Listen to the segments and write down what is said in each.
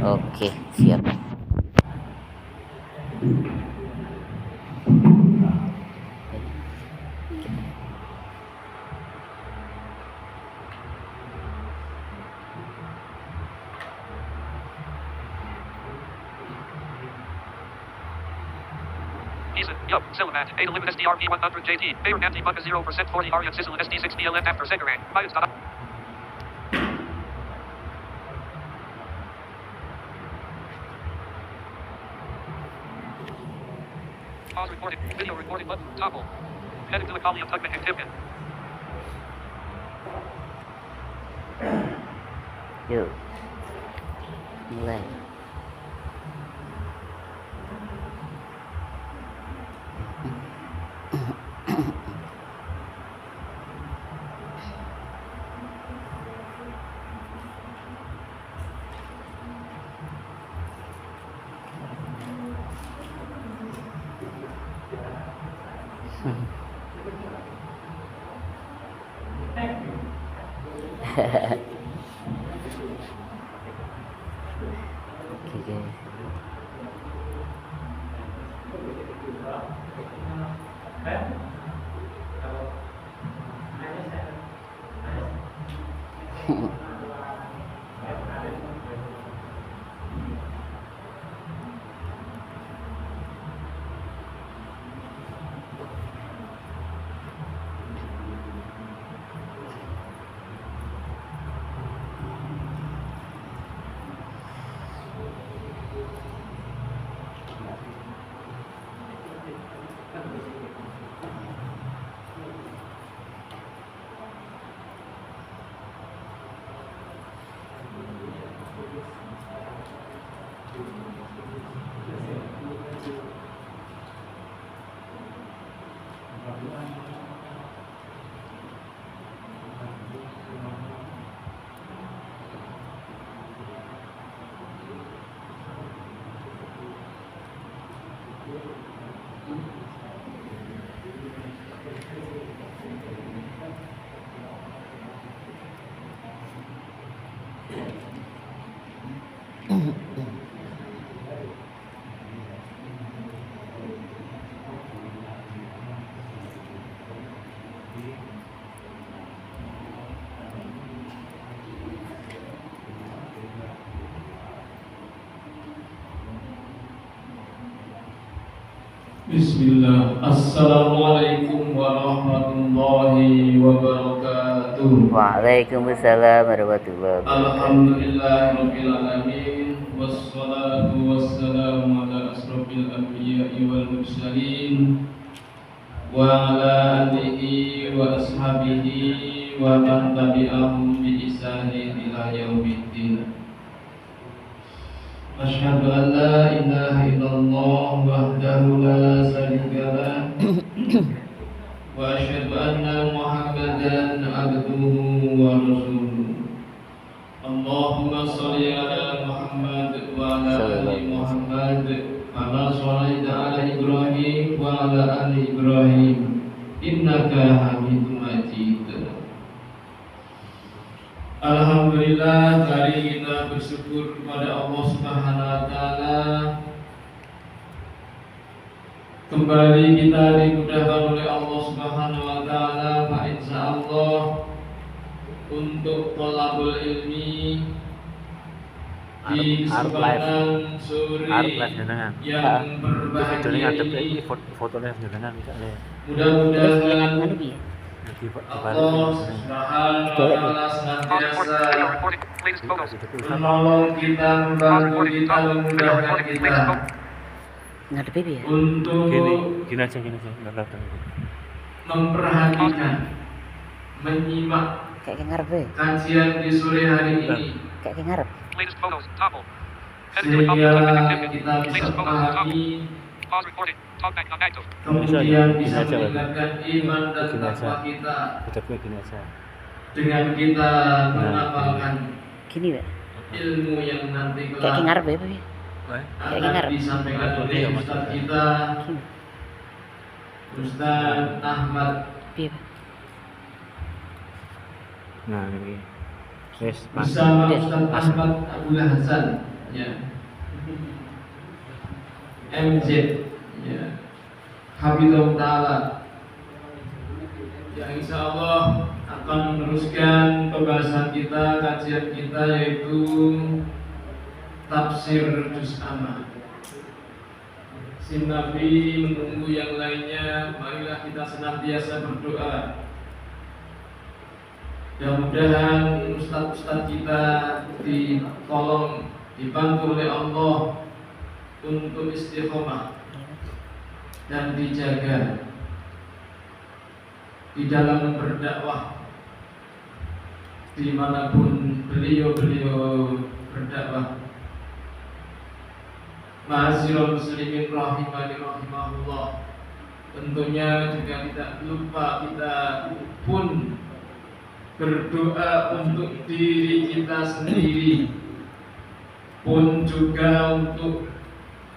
Oke, siap. Yup, Silamat, Ada Limit SDRP 100 JT, Bayer Nanti Bunka 0% 40 Arian Sicil SD6 BLN after Zegarang, Mayans. Pause recording, video recording button, toggle. Heading to the Kali of Tugman and Timken. Yuk, mulai. Oke guys. Bismillah. Assalamualaikum warahmatullahi wabarakatuh. Waalaikumsalam warahmatullahi wabarakatuh. Alhamdulillahirabbil alamin wassalatu wassalamu ala asrofil anbiya'i wal mursalin wa ala alihi wa ashabihi wa man tabi'ahum bi ihsanin ila yaumiddin. Asyhadu an la ilaha illallah wahdahu la syarika lah wa asyhadu anna Muhammadan abduhu wa rasuluh. Allahumma shalli ala Muhammad wa ala ali Muhammad kama shallaita ala Ibrahim wa ala ali Ibrahim innaka Hamidum Majid. Alhamdulillah, hari kita bersyukur kepada Allah Subhanahu wa taala. Kembali kita dimudahkan oleh Allah Subhanahu wa taala, fa insyaallah untuk thalabul ilmi di kesempatan sore yang berbahagia ini. Fotonya jenengan Mudah-mudahan Allah Subhanahu wa taala senantiasa menolong kita, membantu kita, memudahkan kita untuk gini aja nggak datang. memperhatikan, menyimak kajian di sore hari ini sehingga kita bisa memahami, kemudian bisa meningkatkan iman dan takwa kita dengan kita mengamalkan ilmu yang nanti kelak akan disampaikan oleh Ustaz kita, Ustaz Ahmad. Nah, ini bersama Ustaz Ahmad Abdullah Hasan ya. MZ ya. Hafizahullah Ta'ala, yang insya Allah akan meneruskan pembahasan kita, kajian kita, yaitu tafsir juz amma. Nabi menunggu yang lainnya, marilah kita senantiasa berdoa. Mudah-mudahan ustaz-ustaz kita ditolong, dibantu oleh Allah untuk istiqomah dan dijaga di dalam berdakwah dimanapun beliau berdakwah. Ma'asyiral muslimin rahimani rahimahullah, tentunya juga tidak lupa kita pun berdoa untuk diri kita sendiri, pun juga untuk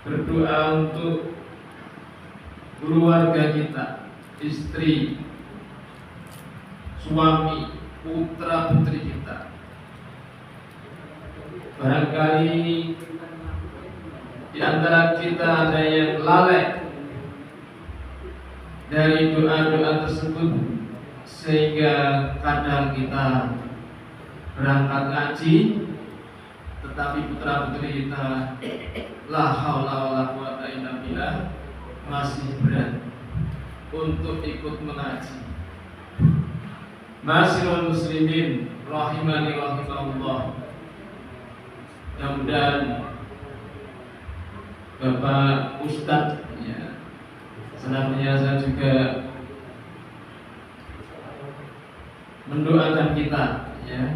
berdoa untuk keluarga kita, istri, suami, putra putri kita. Barangkali di antara kita ada yang lalai dari doa-doa tersebut, sehingga kadang kita berangkat ngaji tetapi putra putri kita la haula wala quwata illa billah masih berat untuk ikut mengaji. Ma'asyiral muslimin rahimani rahimakumullah, mudah-mudahan Bapak Ustadz ya, senantiasa juga mendoakan kita ya,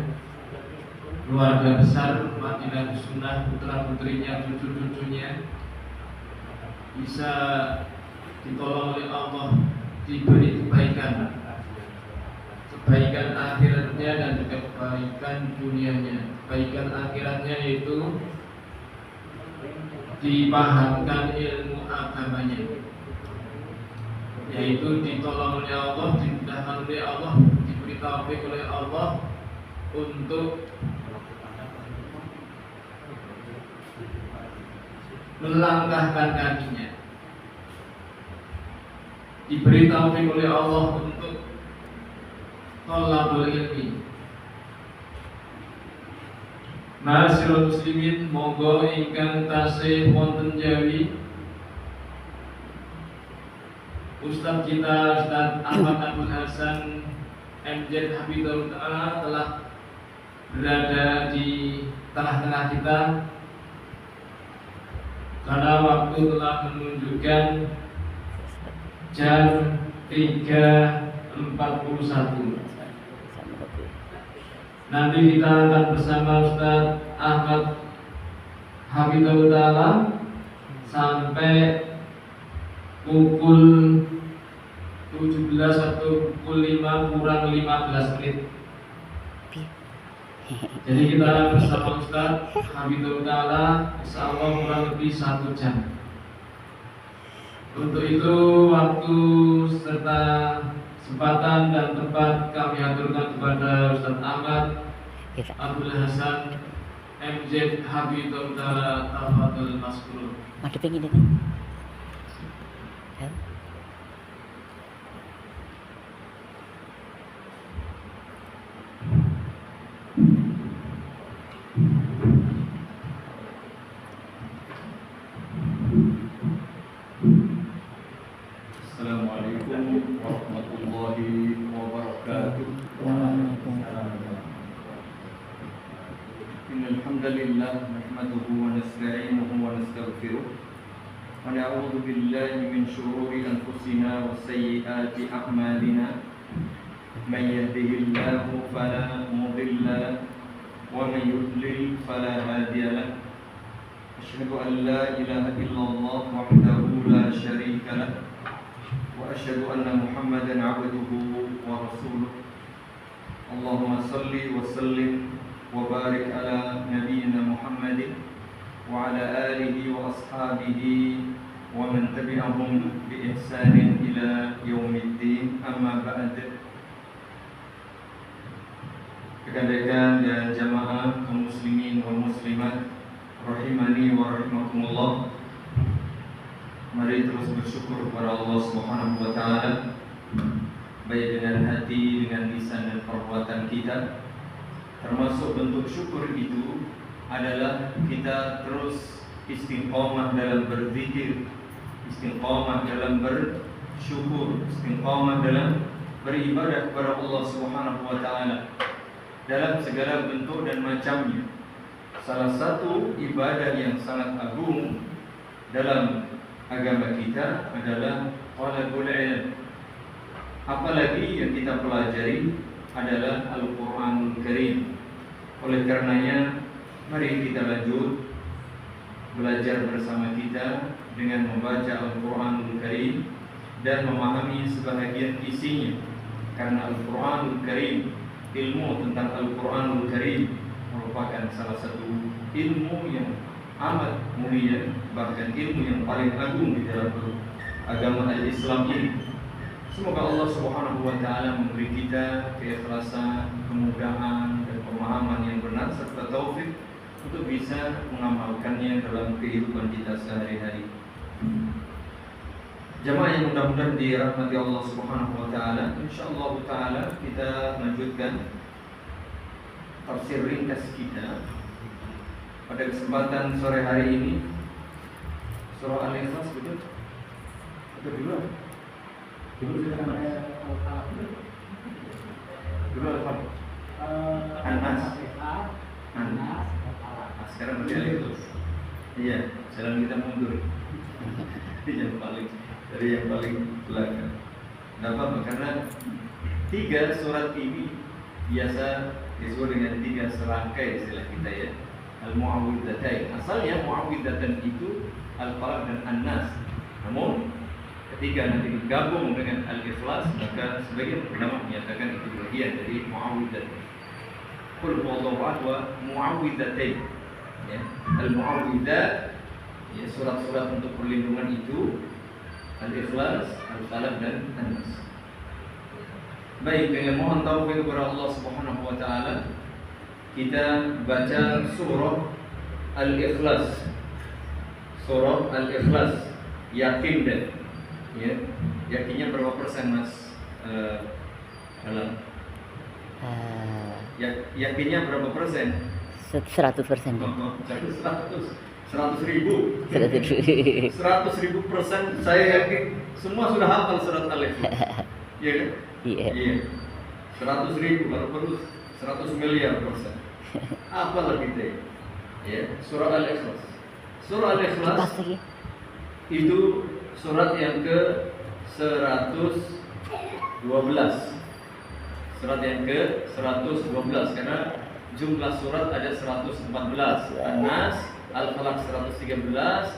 keluarga besar Madinah Sunnah, putra putrinya, cucu-cucunya bisa ditolong oleh Allah, diberi kebaikan, kebaikan akhiratnya dan juga kebaikan dunianya. Kebaikan akhiratnya yaitu dipahamkan ilmu agamanya, yaitu ditolong oleh Allah, dimudahkan oleh Allah, diberi taufik oleh Allah untuk melangkahkan kakinya, diberi taufik oleh Allah untuk thalabul ilmi. Ma'asyiral muslimin, monggo ingkang tasih wonten jawi Ustaz kita, Ustaz Ahmad Abdul Hasan MZ Hafizahullah Ta'ala telah berada di tengah-tengah kita, karena waktu telah menunjukkan jam 3.41. Nanti kita akan bersama Ustaz Ahmad Hafizahullah Ta'ala sampai pukul 17 atau pukul 5 kurang 15 menit. Jadi kita akan bersama Ustaz Hafizahullah Ta'ala insyaallah kurang lebih 1 jam. Untuk itu waktu serta kesempatan dan tempat kami aturkan kepada Ustaz Ahmad Abdul Hasan MZ Hafizahullah Ta'ala, tafadhol maskur. Madepin ini kan. Ya. Assalamualaikum warahmatullahi wabarakatuh. Innal hamdalillah nahmaduhu wa nasta'inuhu wa nastaghfiruh wa na'udzu billahi min shururi anfusina wa sayyiati a'malina. Man yahdihillahu fala mudilla lahu wa man yudlil fala hadiya lahu. Asyhadu an la ilaha illallah wahdahu la syarika lahu wa asyhadu anna Muhammadan 'abduhu wa rasuluh. Allahumma shalli wa sallim wa barik ala nabiyyina Muhammadin wa ala alihi wa ashabihi wa man tabi'ahum bi ihsanin ila yaumiddin. Amma ba'd. Rekan-rekan dan jamaah kaum muslimin wal muslimat rahimani wa rahimakumullah. Mari terus bersyukur kepada Allah Subhanahu wa taala, baik dengan hati, dengan lisan dan perbuatan kita. Termasuk bentuk syukur itu adalah kita terus istiqomah dalam berzikir, istiqomah dalam bersyukur, istiqomah dalam beribadah kepada Allah Subhanahu wa taala dalam segala bentuk dan macamnya. Salah satu ibadah yang sangat agung dalam agama kita adalah talabul ilm. Apalagi yang kita pelajari adalah Al-Qur'anul Karim. Oleh karenanya, mari kita lanjut belajar bersama kita dengan membaca Al-Qur'anul Karim dan memahami sebahagian isinya. Karena Al-Qur'anul Karim, ilmu tentang Al-Qur'anul Karim merupakan salah satu ilmu yang amat mulia, bahkan ilmu yang paling agung di dalam agama Islam ini. Semoga Allah Subhanahu wa taala memberi kita keikhlasan, kemudahan dan pemahaman yang benar serta taufik untuk bisa mengamalkannya dalam kehidupan kita sehari-hari. Jamaah yang mudah-mudahan dirahmati Allah Subhanahu wa taala, insyaallah taala kita lanjutkan tafsir ringkas kita pada kesempatan sore hari ini. Surah Al-Ikhlas, betul? Atau dulu? Dulu kita dulu Al-Fatihah. An-Nas. An-Nas. Sekarang berarti Al-Ikhlas. Iya, jalan kita mundur. Dari yang paling belakang. Kenapa? Karena 3 surat ini biasa disebut dengan 3 serangkai istilah kita ya. Al-Mu'awwidzatain. Asalnya Mu'awwidzatan itu Al-Falaq dan An-Nas. Namun ketika nanti digabung dengan Al-Ikhlas, maka sebagian ulama menyatakan itu bagian dari Mu'awwidzatain. Qul huwallahu ahad wa Mu'awwidzatain. Ya, Al-Mu'awwidzat, ya, surat-surat untuk perlindungan itu Al-Ikhlas, Al-Falaq dan An-Nas. Baik, dengan mohon taufik kepada Allah Subhanahu wa taala, kita baca surah Al-Ikhlas. Surah Al-Ikhlas. Yakin deh. Ya. Yakinnya berapa persen, Mas? Dalam yakinnya berapa persen? 100%. 100.000%. Saya yakin semua sudah hafal surat Al-Ikhlas. Iya kan? Iya. 100.000 kalau perlu 100 miliar persen. Apalah kita ya, surah Al-Ikhlas. Surah Al-Ikhlas itu surat yang ke 112. Surat yang ke 112 karena jumlah surat ada 114. An-Nas, Al-Falaq 113,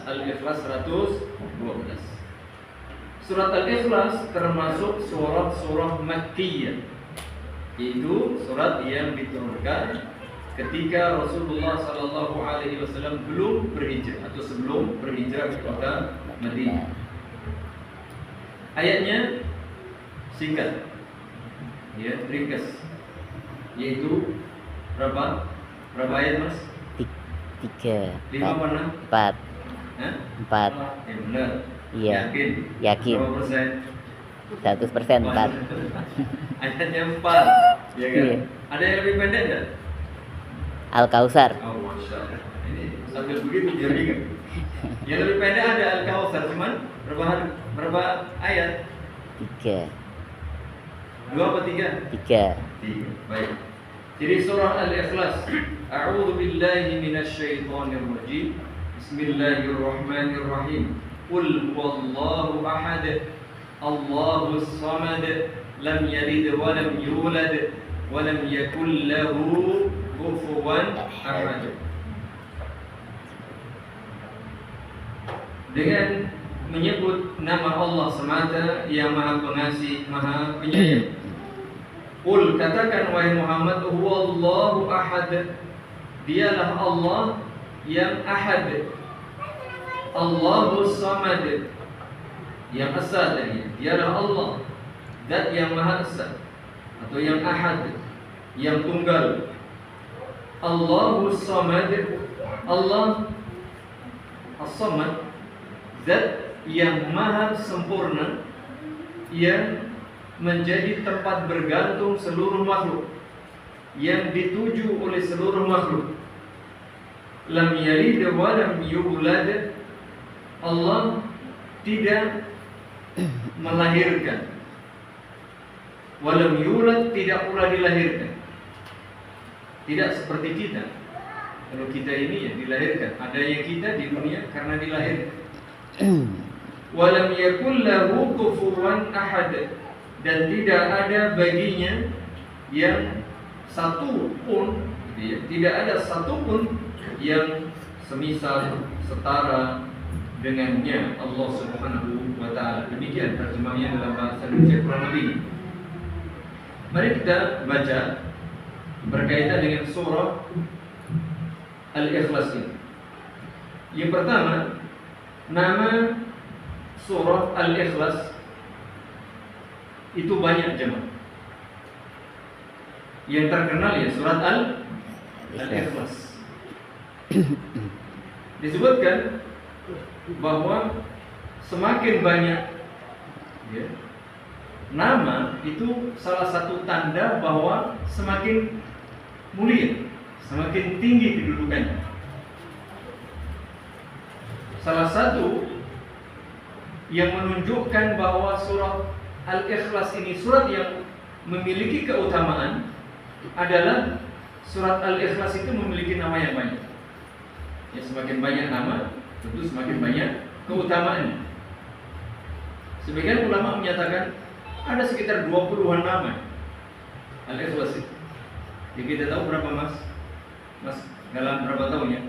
Al-Ikhlas 112. Surat Al-Ikhlas termasuk surah Makkiyah, yaitu surat yang diturunkan ketika Rasulullah SAW belum berhijrah atau sebelum berhijrah ke kota Madinah. Ayatnya singkat, ya, ringkas, yaitu berapa ayat, Mas? 3, 5 mana? 4. Hah? 4. Ya, benar. Iya. Yakin. Berapa persen? 100%. 4. Ayatnya 4, ya kan? Iya. Ada yang lebih pendek enggak? Al-Kausar. Oh, Masya Allah. Ini sambil begitu jadi kan? Yang lebih pendek ada Al-Kausar, cuman berapa ayat? 3. 2 apa 3? 3. 3. Baik. Jadi surah Al-Ikhlas. A'udzu billahi minasyaitonir rajim. Bismillahirrahmanirrahim. Qul huwallahu ahad. Allahus samad. Lam yalid wa lam yulad wa lam yakul lahu kufuwan ahad. Dengan menyebut nama Allah semata yang Maha Pengasih, Maha Penyayang. Qul, katakan wahai Muhammad, huwallahu ahad. Dialah Allah yang ahad. Allahus samad, yang esa tadi. Dialah Allah, zat yang maha esa atau yang ahad, yang tunggal. Allahus samad, Allah As-Samad, zat yang maha sempurna, yang menjadi tempat bergantung seluruh makhluk, yang dituju oleh seluruh makhluk. Lam yalid wa lam yulad. Allah tidak melahirkan, walam yulad, tidak pula dilahirkan. Tidak seperti kita. Kalau kita ini ya dilahirkan, adanya kita di dunia karena dilahirkan. Walam yakul lahu kufuwan ahad, dan tidak ada baginya yang satu pun, tidak ada satu pun yang semisal, setara dengannya Allah Subhanahu wa taala. Demikian terjemahnya dalam bahasa Indonesia kurang lebih. Mari kita baca berkaitan dengan surah Al-Ikhlas ini. Yang pertama, nama surah Al-Ikhlas itu banyak jemaah. Yang terkenal ya surat Al-Ikhlas. Disebutkan bahwa semakin banyak ya, nama itu salah satu tanda bahwa semakin mulia, semakin tinggi kedudukannya. Salah satu yang menunjukkan bahwa surat Al-Ikhlas ini surat yang memiliki keutamaan adalah surat Al-Ikhlas itu memiliki nama yang banyak. Ya, semakin banyak nama, tentu semakin banyak keutamaannya. Sebagian ulama menyatakan ada sekitar 20-an nama Al-Ikhlas itu. Jadi kita tahu berapa mas? Mas dalam berapa tahunnya?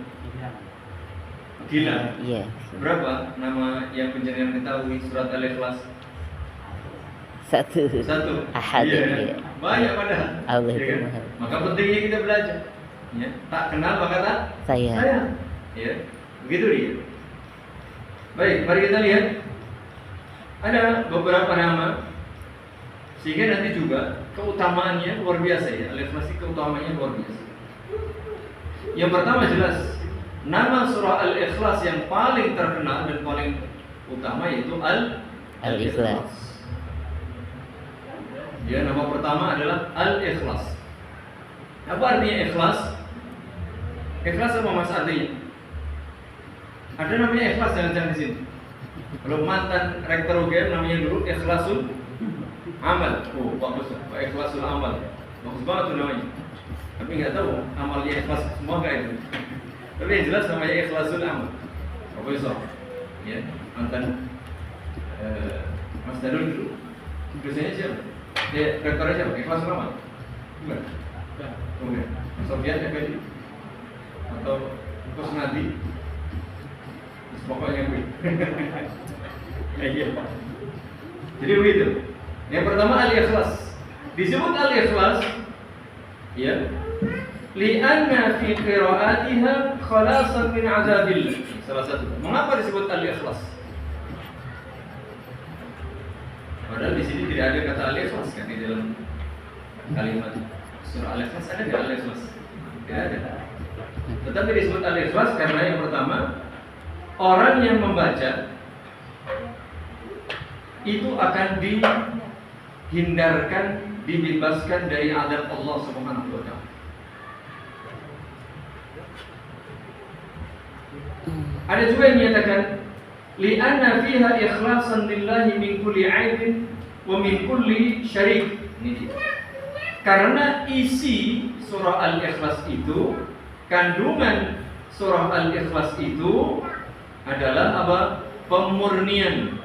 Gila. Iya. Berapa nama yang penjenengan ketahui surat Al-Ikhlas? Satu. Ahad. Iya. Banyak padahal. Allah Ya itu kan? maha. Maka pentingnya kita belajar. Ya. Tak kenal maka tak Sayang. Ya. Begitu dia. Baik, mari kita lihat. Ada beberapa nama sehingga nanti juga keutamaannya luar biasa ya. Al-Ikhlas keutamaannya luar biasa. Yang pertama jelas nama surah Al-Ikhlas yang paling terkenal dan paling utama yaitu Al-Ikhlas. Ya, nama pertama adalah Al-Ikhlas. Apa artinya ikhlas? Ikhlas apa mas artinya? Ada namanya ikhlas jangan-jangan di sini. Kalau mantan rektor UGM namanya dulu Ikhlasul Amal. Oh, bagus. Ikhlasul Amal. Bagus banget tuh namanya. Tapi nggak tahu amalnya ikhlas semua nggak itu. Tapi yang jelas namanya Ikhlasul Amal. Profesor, ya mantan Mas Dadul dulu. Dosennya siapa? Dia rektornya siapa? Ikhlasul Amal. Bukan. Bukan. Mas Sofian FND atau Kusnadi. Pokoknya gue. Iya. Jadi begitu. Yang pertama Al-Ikhlas. Disebut Al-Ikhlas ya. Li'anna fi qira'atiha khalasan min 'adzabillah. Salah satu. Mengapa disebut Al-Ikhlas? Padahal di sini tidak ada kata Al-Ikhlas kan di dalam kalimat surah Al-Ikhlas ada enggak Al-Ikhlas? Tidak ada. Tetapi disebut Al-Ikhlas karena yang pertama orang yang membaca itu akan dihindarkan, dibebaskan dari azab Allah Subhanahu wa taala. Ada juga yang menyatakan li'anna fiha ikhlasan lillahi min kulli 'aibin wa min kulli syarik. Karena isi surah Al-Ikhlas itu, kandungan surah Al-Ikhlas itu adalah apa? Pemurnian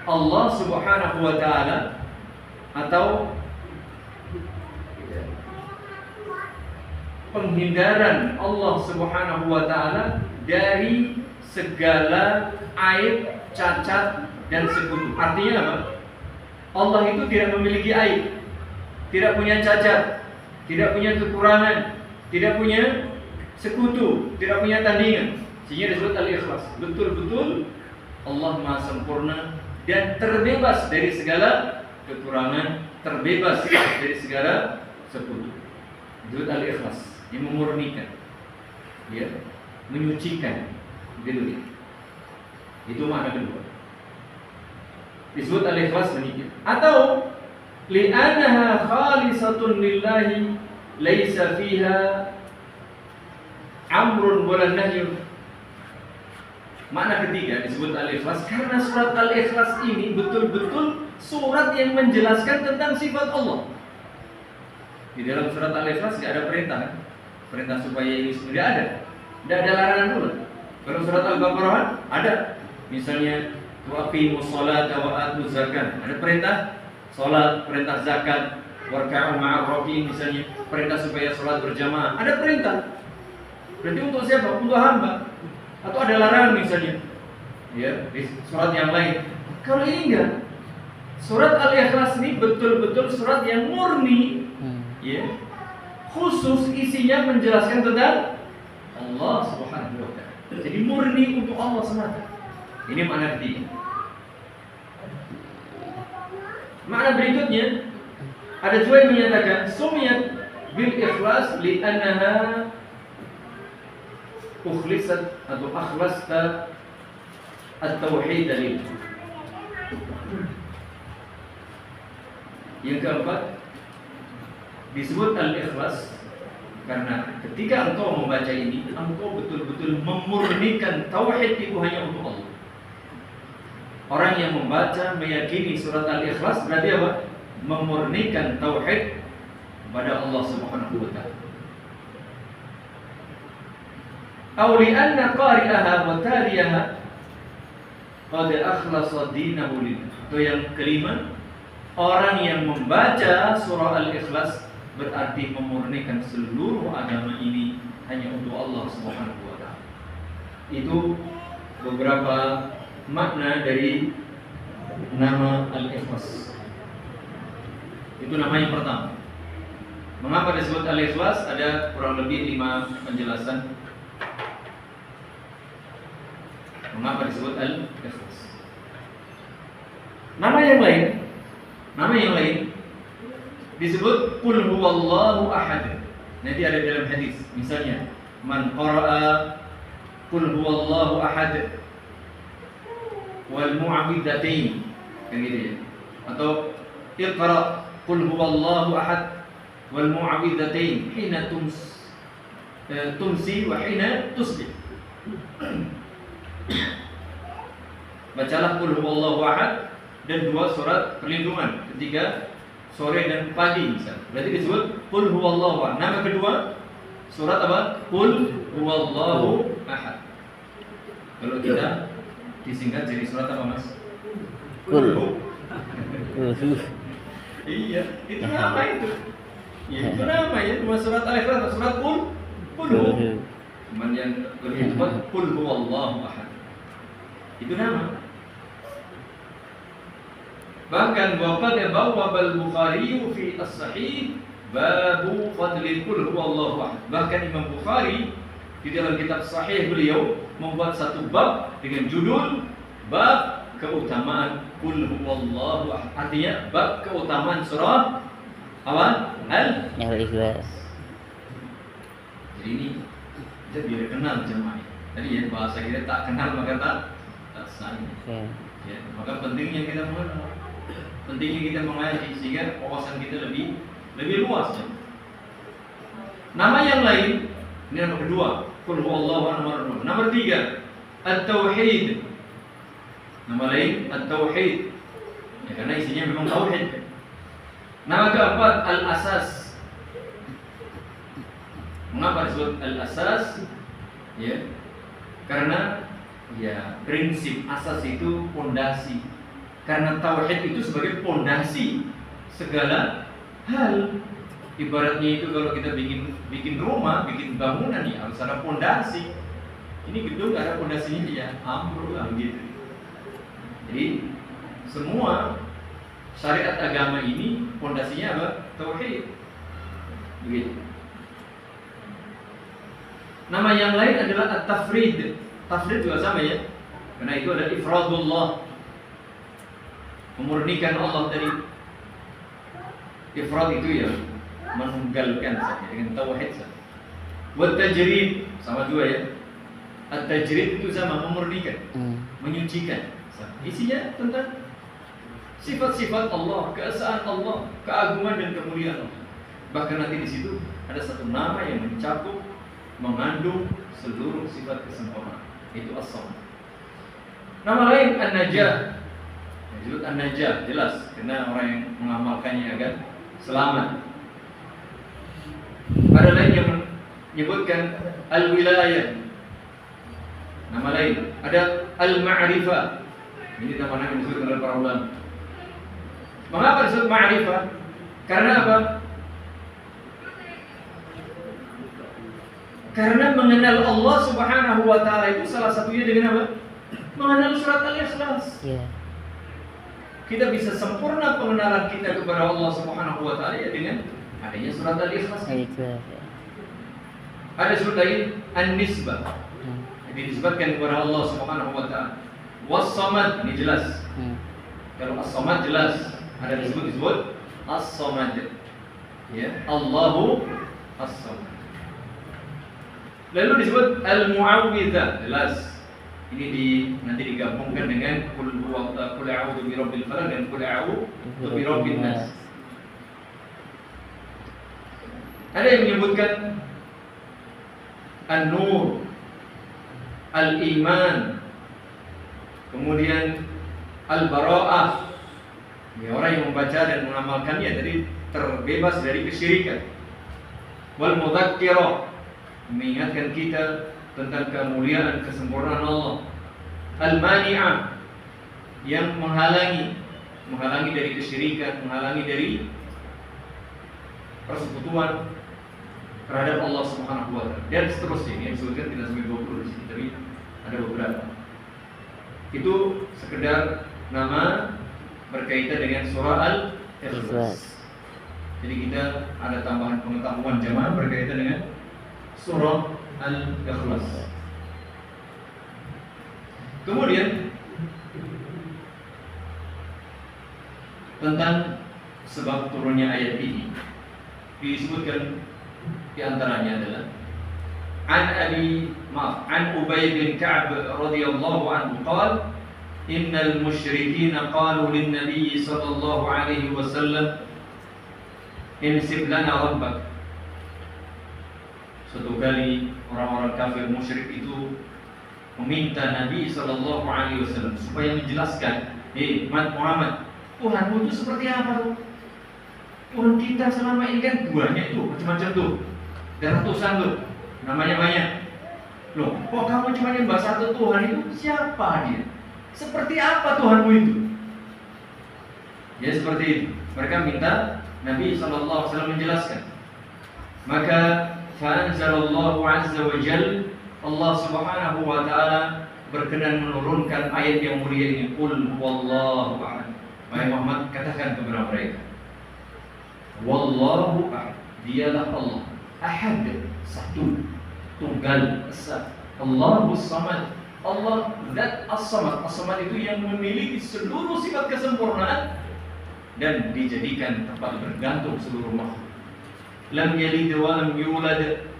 Allah Subhanahu wa taala atau penghindaran Allah Subhanahu wa taala dari segala aib, cacat dan sekutu. Artinya apa? Allah itu tidak memiliki aib, tidak punya cacat, tidak punya kekurangan, tidak punya sekutu, tidak punya tandingan. Sehingga disebut Al-Ikhlas. Betul-betul Allah Maha sempurna dan terbebas dari segala kekurangan, terbebas dari segala sekutu. Disebut Al-Ikhlas, yang memurnikan. ya, menyucikan, gitu ya. Itu makna kedua. Disebut al-ikhlas demikian. Atau li'annaha khalisatun lillahi laisa fiha amrun wala nahyun. Makna ketiga disebut al-ikhlas karena surat al-ikhlas ini betul-betul surat yang menjelaskan tentang sifat Allah. Di dalam surat al-ikhlas tidak ada perintah, kan? Perintah supaya ini tidak ada. Tidak ada larangan pula. Kalau surat al-Baqarah ada, misalnya waqimus sholata wa atuz zakat. Ada perintah salat, perintah zakat, warka'u ma'ar raki'in misalnya, perintah supaya salat berjamaah. Ada perintah. Berarti untuk siapa? Untuk hamba. Atau ada larangan misalnya, ya, di surat yang lain. Kalau ini enggak. Surat Al-Ikhlas ini betul-betul surat yang murni, ya, khusus isinya menjelaskan tentang Allah Subhanahu wa Ta'ala. Jadi murni untuk Allah semata. Ini makna ketiga. Makna berikutnya ada juga yang menyatakan sumiyat bil ikhlas li'annaha ukhlisat atau akhlasta at-tauhid lillah. Yang keempat disebut al-ikhlas karena ketika engkau membaca ini, engkau betul-betul memurnikan tauhid itu hanya untuk Allah. Orang yang membaca meyakini surat al-ikhlas berarti apa? Memurnikan tauhid kepada Allah Subhanahu wa Ta'ala. Aw li'anna qari'aha wa taliyaha qad akhlasa dinahu lillah. Atau yang kelima, orang yang membaca surah Al-Ikhlas berarti memurnikan seluruh agama ini hanya untuk Allah Subhanahu wa Ta'ala. Itu beberapa makna dari nama Al-Ikhlas. Itu nama yang pertama. Mengapa disebut Al-Ikhlas? Ada kurang lebih 5 penjelasan. Mengapa disebut Al-Ikhlas? Nama yang lain disebut Qul huwallahu ahad. Nanti ada dalam hadis, misalnya man qara'a Qul huwallahu ahad wal mu'awwidzatain, kan gitu ya. Atau iqra Qul huwallahu ahad wal mu'awwidzatain hina tumsi wa hina tusbih. Bacalah Qul huwallahu ahad dan 2 surat perlindungan ketika sore dan pagi misalnya. Berarti disebut Qul huwallahu ahad. Nama kedua surat apa? Qul huwallahu ahad. Kalau kita disingkat jadi surat apa, Mas? Qul. Iya, itu nama itu. Ya, itu nama ya, cuma surat Al-Ikhlas, surat Qul. Cuman yang lebih tepat Qul huwallahu ahad. Itu nama. Bahkan waqad bawwaba al-Bukhari fi as-Sahih babu fadli Qul huwallahu ahad. Bahkan Imam Bukhari di dalam kitab Sahih beliau membuat satu bab dengan judul bab keutamaan Qul huwallahu ahad. Artinya bab keutamaan surah apa? Al-Ikhlas. Jadi ini kita biar kenal jemaah. Tadi ya bahasa kita tak kenal maka tak sayang. Ya, maka pentingnya kita mengenal. Pentingnya kita mengaji sehingga wawasan kita lebih luas ya. Nama yang lain, ini nama kedua, Qul huwallahu ahad. Nomor 3, At-Tauhid. Nama lain At-Tauhid. Ya, karena isinya memang tauhid. Nama keempat Al-Asas. Mengapa disebut Al-Asas? Ya. Karena ya prinsip asas itu pondasi. Karena tauhid itu sebagai pondasi segala hal. Ibaratnya itu kalau kita bikin rumah, bikin bangunan ya harus ada pondasi. Ini gedung gak ada pondasinya ya ambruk lah gitu. Jadi semua syariat agama ini pondasinya apa? Tauhid. Begitu. Nama yang lain adalah At-Tafrid. Tafrid juga sama ya. Karena itu adalah ifradullah. Memurnikan Allah dari ifrad itu ya menunggalkan saja dengan tauhid saja. Wa tajrid sama juga ya. At-tajrid itu sama memurnikan, menyucikan. Isinya tentang sifat-sifat Allah, keesaan Allah, keagungan dan kemuliaan Allah. Bahkan nanti di situ ada satu nama yang mencakup, mengandung seluruh sifat kesempurnaan. Itu As-Samad. Nama lain An-Najah. Disebut An-Najah, jelas karena orang yang mengamalkannya akan selamat. Ada lain yang menyebutkan Al-Wilayah. Nama lain ada Al-Ma'rifah. Ini nama-nama yang disebut oleh para ulama. Mengapa disebut Ma'rifah? Karena apa? Karena mengenal Allah Subhanahu wa taala itu salah satunya dengan apa? Mengenal surat Al-Ikhlas. Yeah. Kita bisa sempurna pengenalan kita kepada Allah Subhanahu wa taala ya dengan adanya surat Al-Ikhlas. Ada surat lain An-Nisbah. Jadi disebutkan kepada Allah Subhanahu wa taala. Was-Samad, ini jelas. Kalau As-Samad jelas, ada disebut As-Samad. Ya, Allahu As-Samad. Lalu disebut Al-Mu'awwidzah, jelas. Ini nanti digabungkan dengan Qul a'udzu birabbil falaq dan Qul a'udzu birabbin nas. Ada yang menyebutkan An-Nur, Al-Iman, kemudian Al-Bara'ah. Ini orang yang membaca dan mengamalkannya jadi terbebas dari kesyirikan. Wal Mudzakkirah, mengingatkan kita tentang kemuliaan kesempurnaan Allah. Al-Mani'ah, yang menghalangi dari kesyirikan, menghalangi dari persekutuan terhadap Allah Subhanahu wa taala. Dan seterusnya, ini yang disebutkan tidak sampai 20 di sini, tapi ada beberapa. Itu sekedar nama berkaitan dengan surah Al-Ikhlas. Jadi kita ada tambahan pengetahuan jamaah berkaitan dengan surah Al-Ikhlas. Kemudian tentang sebab turunnya ayat ini disebutkan di antaranya adalah An Ubay bin Ka'b radhiyallahu anhu qala innal musyrikina qalu lin nabiy sallallahu alaihi wasallam insib lana rabbak. Suatu kali orang-orang kafir musyrik itu meminta Nabi sallallahu alaihi wasallam supaya menjelaskan, Muhammad, Tuhanmu itu seperti apa tuh? Tuhan kita selama ini kan banyak tuh, macam-macam tuh. Dan ratusan tuh, namanya banyak. Loh, kok kamu cuma nyembah satu Tuhan itu? Siapa dia? Seperti apa Tuhanmu itu? Ya seperti itu. Mereka minta Nabi sallallahu alaihi wasallam menjelaskan. Maka fa'anzalallahu azza wa jalla, Allah Subhanahu wa taala berkenan menurunkan ayat yang mulia ini, Qul huwallahu ahad. Wahai Muhammad, katakan kepada mereka, Wallahu ahad, dialah Allah, ahad, satu, tunggal, esa. Allahus samad, Allah zat as-samad. As-samad itu yang memiliki seluruh sifat kesempurnaan dan dijadikan tempat bergantung seluruh makhluk. Lam yalid wa lam yulad.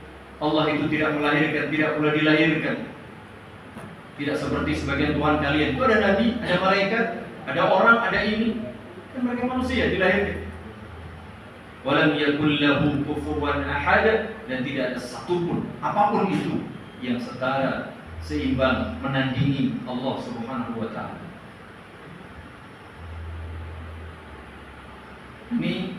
Allah itu tidak melahirkan, tidak pula dilahirkan. Tidak seperti sebagian Tuhan kalian. Itu ada nabi, ada malaikat, ada orang, ada ini. Dan mereka manusia dilahirkan. Walam yakul lahu kufuwan ahad, dan tidak ada satupun apapun itu yang setara, seimbang, menandingi Allah Subhanahu wa taala. Ini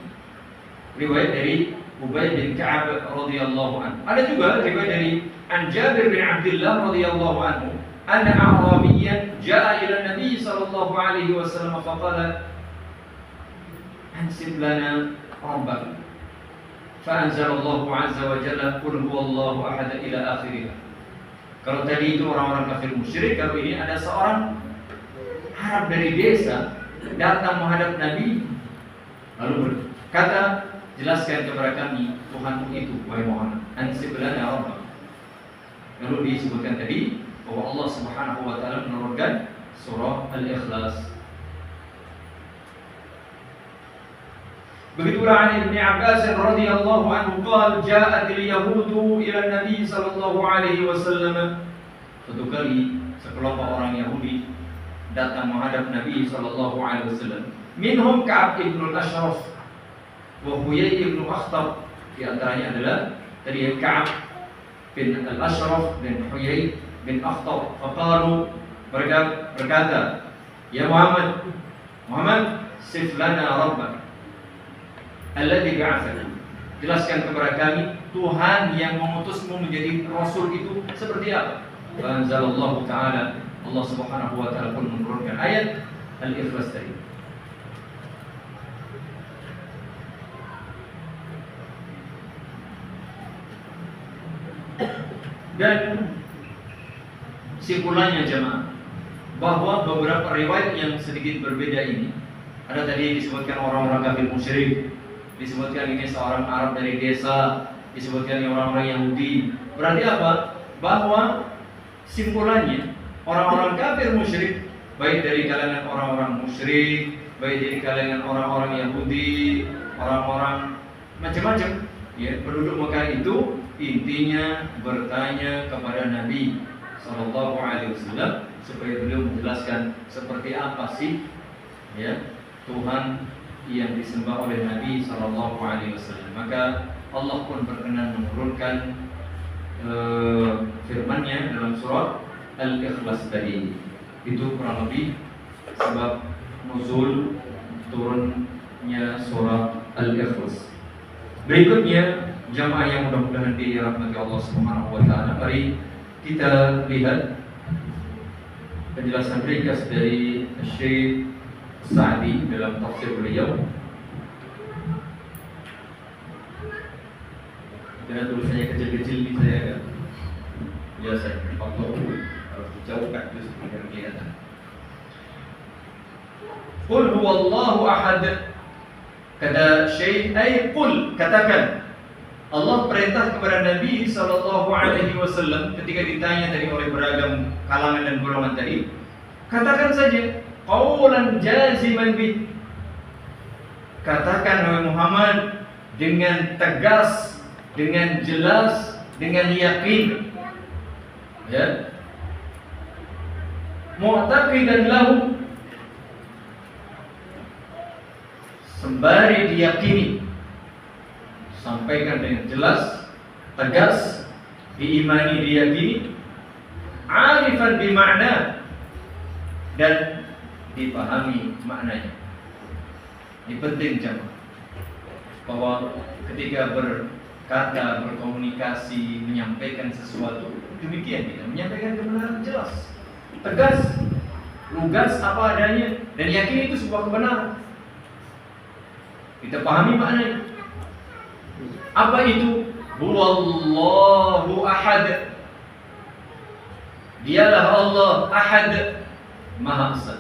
riwayat dari Ubay bin Ka'ab radhiyallahu anhu. Ada juga riwayat dari Jabir bin Abdullah radhiyallahu anhu, anna a'rabiyyan jaa'a ila Nabi sallallahu alaihi wasallam faqala ansib lana rabbak. Fa'anzalallahu azza wa jalla qul huwallahu ahad ila akhirih. Kalau tadi itu orang-orang kafir musyrik, kalau ini ada seorang Arab dari desa datang menghadap Nabi lalu berkata, jelaskan kepada kami Tuhanmu itu, wahai Muhammad. Ansib lana rabbak. Lalu disebutkan tadi bahwa Allah Subhanahu wa taala menurunkan surah Al-Ikhlas. Begitu pula an Ibnu Abbas radhiyallahu anhu qala ja'at al-yahudu ila Nabi sallallahu alaihi wasallam. Suatu kali sekelompok orang Yahudi datang menghadap Nabi sallallahu alaihi wasallam. Minhum Ka'ab ibn al-Ashraf wa Huyay ibn Akhtab. Di antaranya adalah tadi Ka'ab bin al-Ashraf dan Huyay bin Akhtab. Faqalu, mereka berkata, "Ya Muhammad, sif lana rabbak alladhi ba'athaka." Jelaskan kepada kami Tuhan yang mengutusmu menjadi rasul itu seperti apa? Anzalallahu ta'ala, Allah Subhanahu wa ta'ala pun menurunkan ayat Al-Ikhlas tadi. Dan simpulannya jemaah, bahwa beberapa riwayat yang sedikit berbeda ini, ada tadi disebutkan orang-orang kafir musyrik, disebutkan ini seorang Arab dari desa, disebutkan ini orang-orang Yahudi. Berarti apa? Bahwa simpulannya orang-orang kafir musyrik, baik dari kalangan orang-orang musyrik, baik dari kalangan orang-orang Yahudi, orang-orang macam-macam, ya, penduduk Mekah itu intinya bertanya kepada Nabi Sallallahu Alaihi Wasallam supaya beliau menjelaskan seperti apa sih, ya, Tuhan yang disembah oleh Nabi Sallallahu Alaihi Wasallam. Maka Allah pun berkenan menurunkan firman-Nya dalam surat Al-Ikhlas tadi. Itu kurang lebih sebab nuzul turunnya surat Al-Ikhlas. Berikutnya jamaah yang mudah-mudahan dirahmati Allah Subhanahu wa taala, mari kita lihat penjelasan ringkas dari Syekh Sa'di dalam tafsir beliau. Karena tulisannya kecil-kecil ini saya biasa faktor harus dijauhkan terus biar kelihatan. Qul huwallahu ahad. Kata Syekh, ay qul, katakan. Allah perintah kepada Nabi Sallallahu Alaihi Wasallam ketika ditanya tadi oleh beragam kalangan dan golongan tadi, katakan saja, qawlan jaziman bih. Katakan wahai Muhammad dengan tegas, dengan jelas, dengan yakin, ya, mu'taqidan lahu, sembari diyakini. Sampaikan dengan jelas, tegas, diimani, diyakini, arifan bimakna, dan dipahami maknanya. Ini penting jemaah, bahwa ketika berkata, berkomunikasi, menyampaikan sesuatu, demikian kita menyampaikan kebenaran jelas, tegas, lugas apa adanya, dan yakin itu sebuah kebenaran. Kita pahami maknanya. Apa itu? Huwallahu ahad. Dialah Allah ahad, Maha Esa.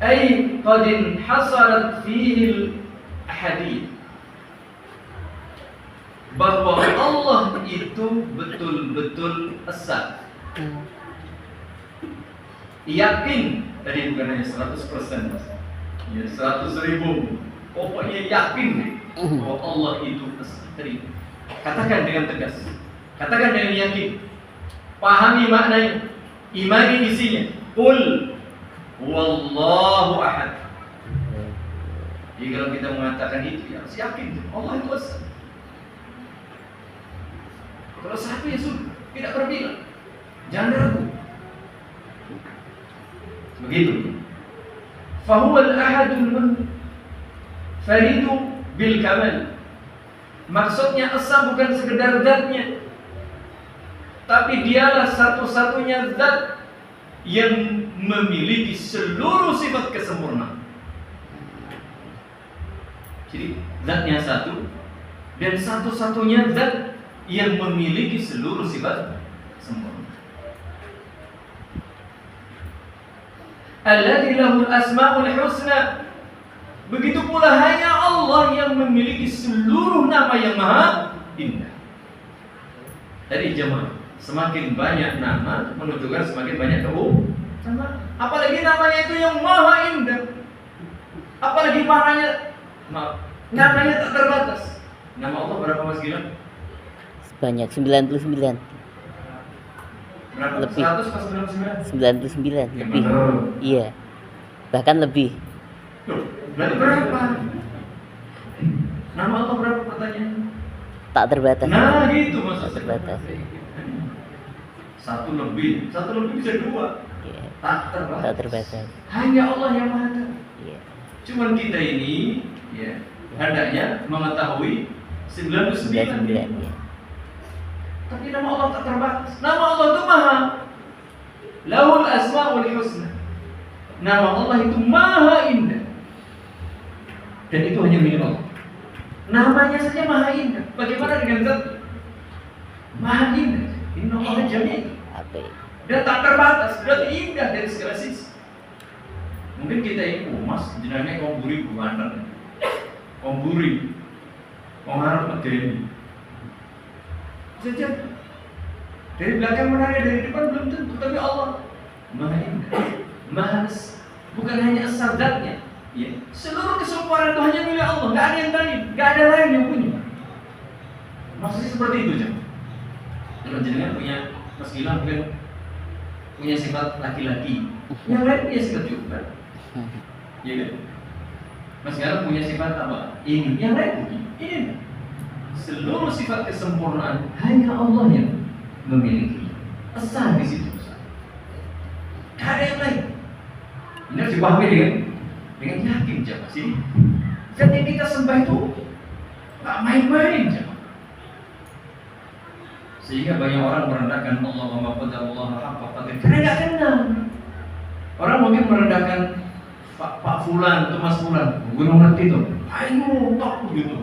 Ay qad hasalat fihi al-ahadiyah. Bahwa Allah itu betul-betul esa. Yakin, tadi bukan hanya 100%, ya 100.000. Pokoknya yakin bahwa Allah itu esa. Katakan dengan tegas, katakan dengan yakin, pahami maknanya, imani isinya. Qul wallahu ahad. Jadi kalau kita mengatakan itu, ya harus yakin Allah itu esa. Kalau satu ya sudah, tidak berbilang, jangan ragu. Begitu. Fahuwal ahadul munfaridu bil kamal. Maksudnya esa bukan sekedar zatnya, tapi dialah satu-satunya zat yang memiliki seluruh sifat kesempurnaan. Jadi zatnya satu, dan satu-satunya zat yang memiliki seluruh sifat sempurna. Alladzi lahul asmaul husna. Begitu pula hanya Allah yang memiliki seluruh nama yang maha indah. Dari jemaah, semakin banyak nama menunjukkan semakin banyak keutamaan. Apalagi namanya itu yang maha indah, apalagi maknanya Maaf, namanya tak terbatas. Nama Allah berapa Mas Gilang? Sebanyak 99. Berapa? Lebih. 100 pas 99? 99 lebih. Benar. Iya. Bahkan lebih. Loh, berarti berapa? Nama Allah berapa pertanyaan? Tak terbatas. Nah gitu Tak maksudnya. terbatas. Satu lebih bisa 2. Iya. Tak terbatas. Tak terbatas. Hanya Allah yang maha tahu. Iya. Cuman kita ini ya hendaknya mengetahui 99 99. Iya. Tapi nama Allah tak terbatas. Nama Allah itu maha. Lahul asmaul husna. Nama Allah itu maha indah. Dan itu hanya milik Allah. Namanya saja maha indah. Bagaimana dengan zat? Maha indah. Inna Allah jamil. Apa ya? Dan tak terbatas. Berarti indah dari segala sisi. Mungkin kita ini mas, jenenge komburi bukan. Komburi. Mengharap medeni. Saja. Dari belakang menarik, dari depan belum tentu. Tapi Allah maha indah. Maha bukan hanya asal zatnya. Ya. Seluruh kesempurnaan itu hanya milik Allah. Gak ada yang lain. Gak ada lain yang punya. Maksudnya seperti itu jam. Kalau jenengan punya Mas Gilang mungkin punya sifat laki-laki. Yang lain punya sifat juga. Iya kan? Mas Gilang punya sifat apa? Ini. Yang lain punya. Ini. Seluruh sifat kesempurnaan hanya Allah yang memiliki. Asal di situ. Gak ada yang lain. Ini harus dipahami dengan yakin jemaah sini. Dan yang kita sembah itu gak main-main jemaah. Sehingga banyak orang merendahkan Allah wa qadarullah haqqa qadri karena gak kenal. Orang mungkin merendahkan Pak Fulan atau Mas Fulan, gue ngerti tuh. Ayo tak gitu.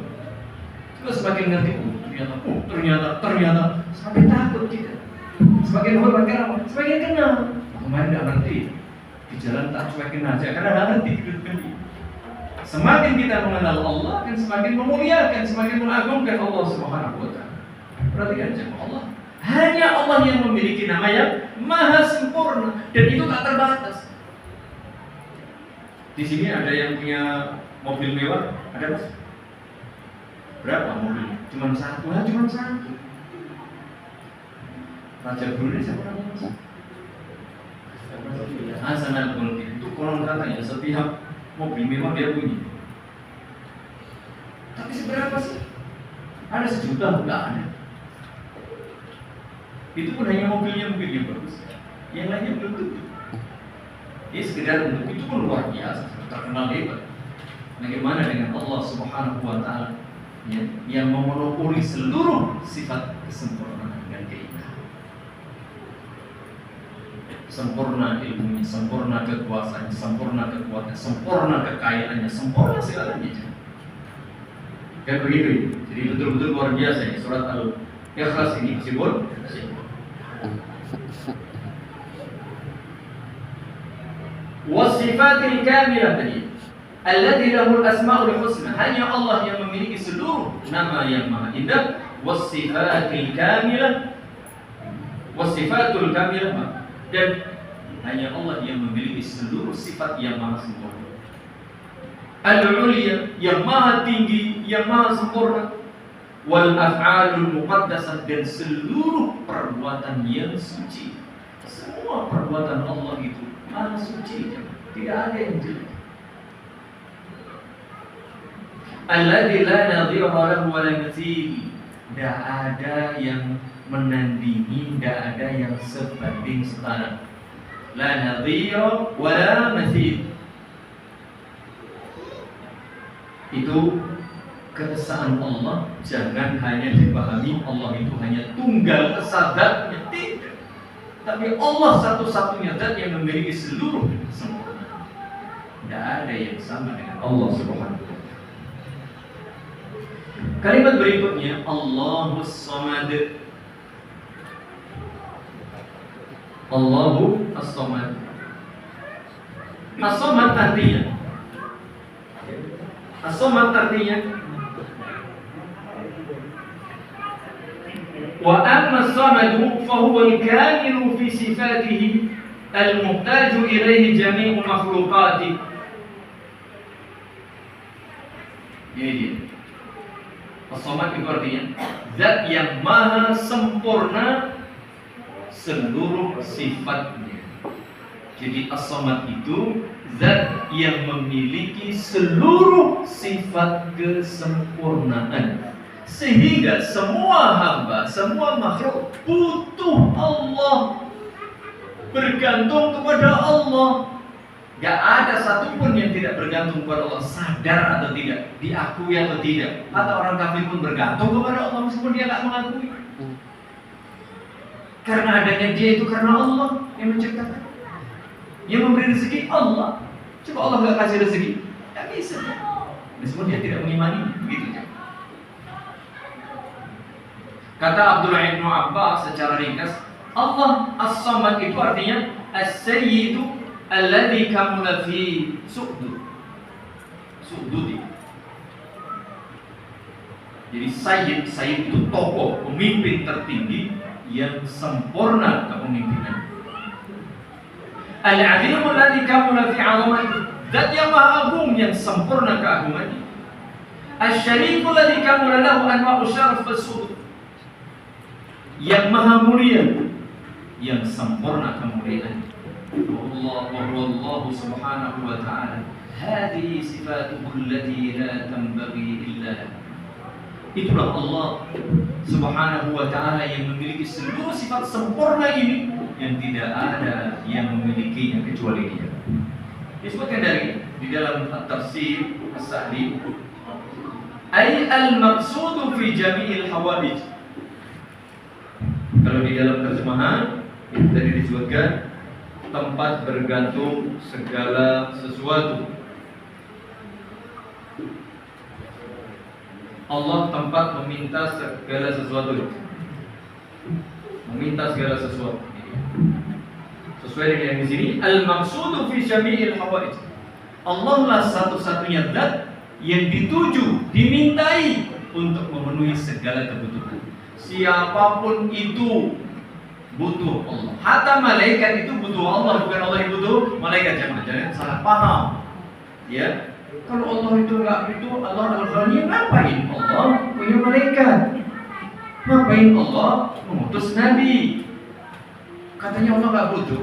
Terus semakin ngerti, ternyata sampai takut kita. Semakin hormat kenapa? Semakin kenal. Kemarin gak ngerti. Di jalan tak cuekin aja karena gak ngerti hidup ini. Semakin kita mengenal Allah, akan semakin memuliakan, semakin mengagungkan Allah Subhanahu wa taala. Perhatikan jemaah Allah. Hanya Allah yang memiliki nama yang maha sempurna dan itu tak terbatas. Di sini ada yang punya mobil mewah, ada Mas? Berapa mobil? Cuman satu, cuman satu. Raja Brunei siapa namanya? Hasan al-Bolkiah itu konon katanya setiap mobil mewah dia punya. Tapi seberapa sih? Ada 1 juta? Enggak ada. Itu pun hanya mobilnya yang bagus. Yang lainnya belum tentu. Ya sekedar untuk itu pun luar biasa, terkenal hebat. Bagaimana dengan Allah Subhanahu wa taala ya, yang memonopoli seluruh sifat kesempurnaan dan keindahan. Sempurna ilmunya, sempurna kekuasaannya, sempurna kekuatannya, sempurna kekayaannya, sempurna segalanya. Kan begitu. Jadi betul-betul luar biasa ya surat Al-Ikhlas ini meskipun wasifatil kamilah tadi alladzi lahul asmaul husna, hanya Allah yang memiliki seluruh nama yang maha indah. Wasifatil kamilah, wasifatul kamilah, dan hanya Allah yang memiliki seluruh sifat yang maha sempurna. Al-ulya, yang maha tinggi, yang maha sempurna. Wal af'alul muqaddasah, dan seluruh perbuatan yang suci. Semua perbuatan Allah itu maha suci, tidak ada yang jelek. Alladzi la nadhira lahu wa la mathil, tidak ada yang menandingi, tidak ada yang sebanding setara. La nadhira wa la mathil. Itu keesaan Allah. Jangan hanya dipahami Allah itu hanya tunggal esa zatnya, tidak. Tapi Allah satu-satunya zat yang memiliki seluruh sempurna. Tidak ada yang sama dengan Allah Subhanahu wa taala. Kalimat berikutnya Allahus Samad. Allahu As-Samad. As-Samad artinya As-Samad artinya wa amma as-samadu fa huwa al-kamilu fi sifatihi al-muhtaju ilayhi jami'u makhluqati. Ini dia. As-Samad itu artinya zat yang maha sempurna seluruh sifatnya. Jadi As-Samad itu zat yang memiliki seluruh sifat kesempurnaan, sehingga semua hamba, semua makhluk butuh Allah, bergantung kepada Allah. Gak ada satupun yang tidak bergantung kepada Allah, sadar atau tidak, diakui atau tidak. Atau orang kafir pun bergantung kepada Allah meskipun dia gak mengakui. Karena adanya dia itu karena Allah yang menciptakan, yang memberi rezeki Allah. Coba Allah gak kasih rezeki, gak bisa. Meskipun dia tidak mengimani, begitu. Kata Abdullah bin Abbas secara ringkas, Allah As-Samad itu artinya As-Sayyidu alladhi kamula fi su'dudi. Jadi Sayyid itu tokoh, pemimpin tertinggi yang sempurna kepemimpinan. Al-'Azim alladhi kamula fi 'azamati, zat yang maha agung yang sempurna keagungannya. Asy-Syarif alladhi kamula lahu anwa'u syaraf was-sud, yang maha mulia yang sempurna kemuliaannya. Allah subhanahu wa ta'ala hadhihi sifatuhu allati la tanbaghi illa lahu. Itulah Allah subhanahu wa ta'ala yang memiliki seluruh sifat sempurna ini, yang tidak ada yang memilikinya kecuali dia. Disebutkan di dalam tafsir As-Sa'di, ay al-maqsudu fi jami'il hawadij. Kalau di dalam terjemahan itu tadi disebutkan tempat bergantung segala sesuatu. Allah tempat meminta segala sesuatu. Meminta segala sesuatu. Sesuai dengan yang di sini, al-maqsudu fi jami'il hawaij. Allah lah satu-satunya zat yang dituju, dimintai untuk memenuhi segala kebutuhan. Siapapun itu butuh Allah. Hatta malaikat itu butuh Allah, bukan Allah yang butuh malaikat. Jangan salah paham. Ya, kalau Allah itu nggak butuh, Allah Al-Ghani, ngapain Allah punya malaikat? Ngapain Allah mengutus Nabi? Katanya Allah nggak butuh.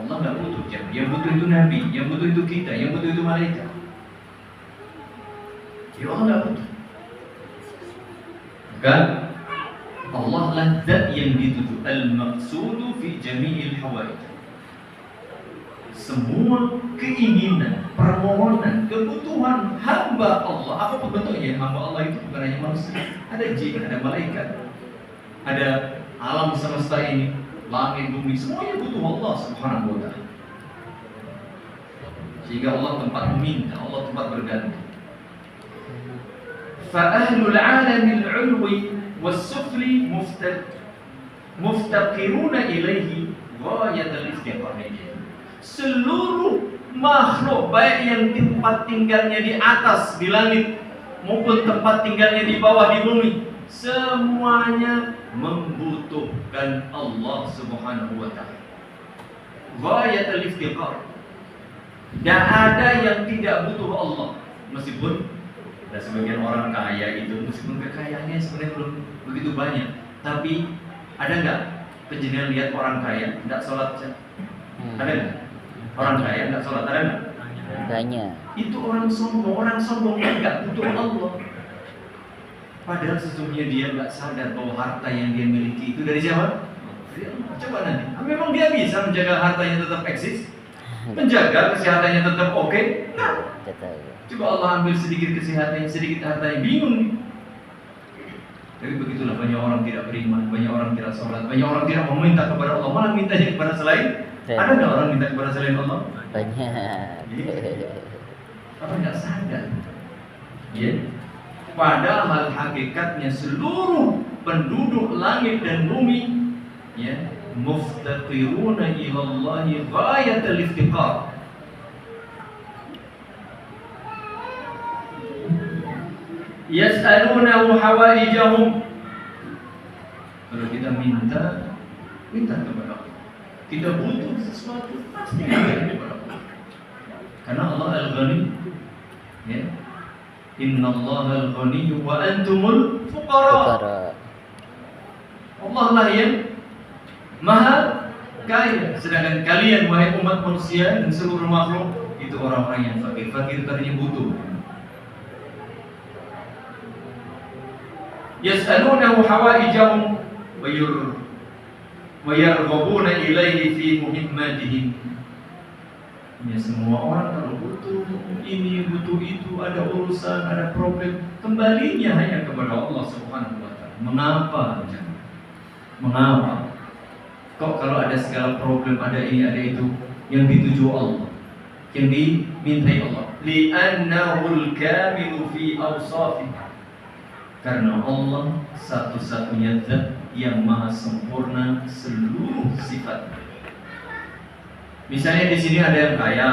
Allah nggak butuh. Yang butuh itu Nabi, yang butuh itu kita, yang butuh itu malaikat. Ya Allah nggak butuh. Kan? Allah lah zat yang dituju, al-maqsudu fi jami'il hawaij. Semua keinginan, permohonan, kebutuhan hamba Allah, apapun bentuknya, hamba Allah itu bukan hanya manusia, ada jin, ada malaikat, ada alam semesta ini, langit, bumi, semuanya butuh Allah subhanahu wa ta'ala. Sehingga Allah tempat meminta, Allah tempat bergantung. Fa ahlul alamil ulwi was-sufli muftaqiruna ilaihi ghayatul iftiqar. Seluruh makhluk, baik yang tempat tinggalnya di atas di langit maupun tempat tinggalnya di bawah di bumi, semuanya membutuhkan Allah subhanahu wa ta'ala. Ghayatul iftiqar. Dan ada yang tidak butuh Allah, meskipun ada sebagian orang kaya itu, meskipun kekayaannya sebenarnya belum begitu banyak, tapi ada nggak penjenengan lihat orang kaya nggak sholat? Ada nggak? Orang kaya nggak sholat, ada nggak? Banyak. Itu orang sombong nggak butuh Allah. Padahal sesungguhnya dia nggak sadar bahwa harta yang dia miliki itu dari siapa? Dari Allah. Coba nanti, memang dia bisa menjaga hartanya tetap eksis, menjaga kesehatannya tetap oke? Nggak. Coba Allah ambil sedikit kesehatannya, sedikit hartanya, bingung nih. Tapi begitulah banyak orang tidak beriman, banyak orang tidak sholat, banyak orang tidak meminta kepada Allah, malah mintanya kepada selain. Ada nggak orang minta kepada selain Allah? Banyak. Orang nggak sadar. Ya. Padahal hakikatnya seluruh penduduk langit dan bumi, ya, muftaqiruna ilallahi ghayatul iftiqar. Yas'alunahu hawaijahum. Kalau kita minta kepada Allah. Kita butuh sesuatu, pasti minta kepada Allah. Karena Allah Al-Ghani, ya, Innallahal ghaniyyu wa antumul fuqara. Fuqara. Allah lah yang maha kaya, sedangkan kalian wahai umat manusia dan seluruh makhluk itu orang-orang yang fakir. Fakir tadinya butuh. Yas'alunahu hawaijahum wa yarghabuna ilaihi fi muhimmatihim. Ya, semua orang kalau butuh ini, butuh itu, ada urusan, ada problem, kembalinya hanya kepada Allah Subhanahu wa taala. Mengapa? Mengapa? Kok kalau ada segala problem, ada ini, ada itu, yang dituju Allah, yang dimintai Allah. Li'annahul kamilu fi awsafihi. Karena Allah satu-satunya zat yang maha sempurna seluruh sifat. Misalnya di sini ada yang kaya,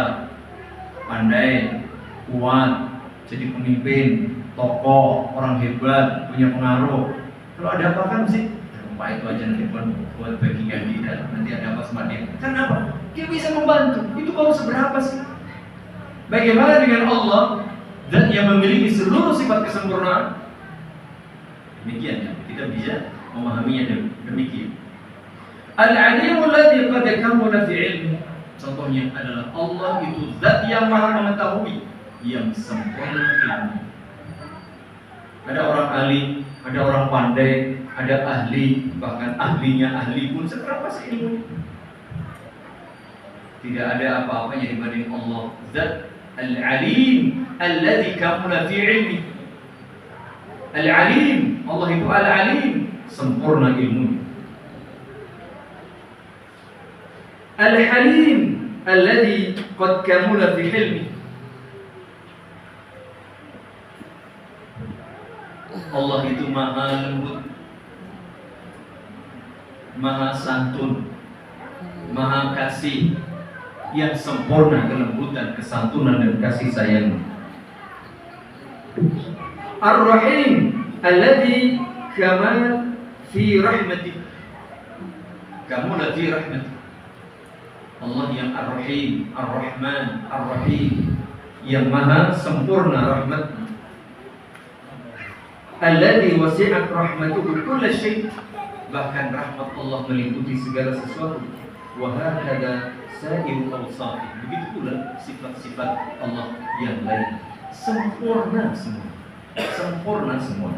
pandai, kuat, jadi pemimpin, tokoh, orang hebat, punya pengaruh. Kalau ada apa kan mesti apa itu aja nanti buat bagian kita, nanti ada apa sama dia. Kenapa? Dia bisa membantu. Itu baru seberapa sih? Bagaimana dengan Allah dan yang memiliki seluruh sifat kesempurnaan? Demikian kita bisa memahaminya demikian. Al-alimul ladzi qad kamula fi ilmi. Contohnya adalah Allah itu zat yang maha mengetahui, yang sempurna ilmu. Ada orang alim, ada orang pandai, ada ahli, bahkan ahlinya ahli pun seberapa sih ilmunya? Tidak ada apa-apanya dibanding Allah. Zat al-alim alladzi kamula fi ilmi. Al-alim, Allah itu al-alim, sempurna ilmunya. Al-halim alladzi qad kamula fi hilmi. Allah itu maha lembut, maha santun, maha kasih, yang sempurna kelembutan, kesantunan dan kasih sayang. Ar-rahim alladzi kamal fi rahmati. Kamula fi rahmati. Allah yang Ar-Rahim, Ar-Rahman, Ar-Rahim, yang maha sempurna rahmat. Alladzi wasi'at rahmatuhu kulla syai'. Bahkan rahmat Allah meliputi segala sesuatu. Wa hakadha sa'iru awsafih. Begitu pula sifat-sifat Allah yang lain. Sempurna semua. Sempurna semua.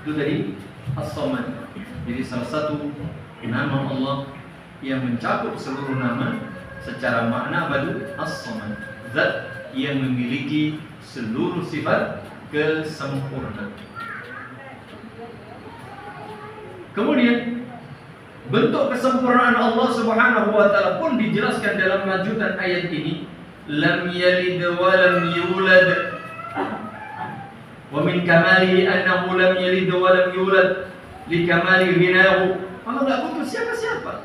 Itu tadi As-Samad. Jadi salah satu nama Allah yang mencakup seluruh nama secara makna badu As-Samad, zat yang memiliki seluruh sifat kesempurnaan. Kemudian bentuk kesempurnaan Allah Subhanahu wa taala pun dijelaskan dalam lanjutan ayat ini. Lam yalid wa lam yulad. Wa min kamalihi annahu lam yalid wa lam yulad likamali ghinahu. Allah enggak butuh siapa-siapa.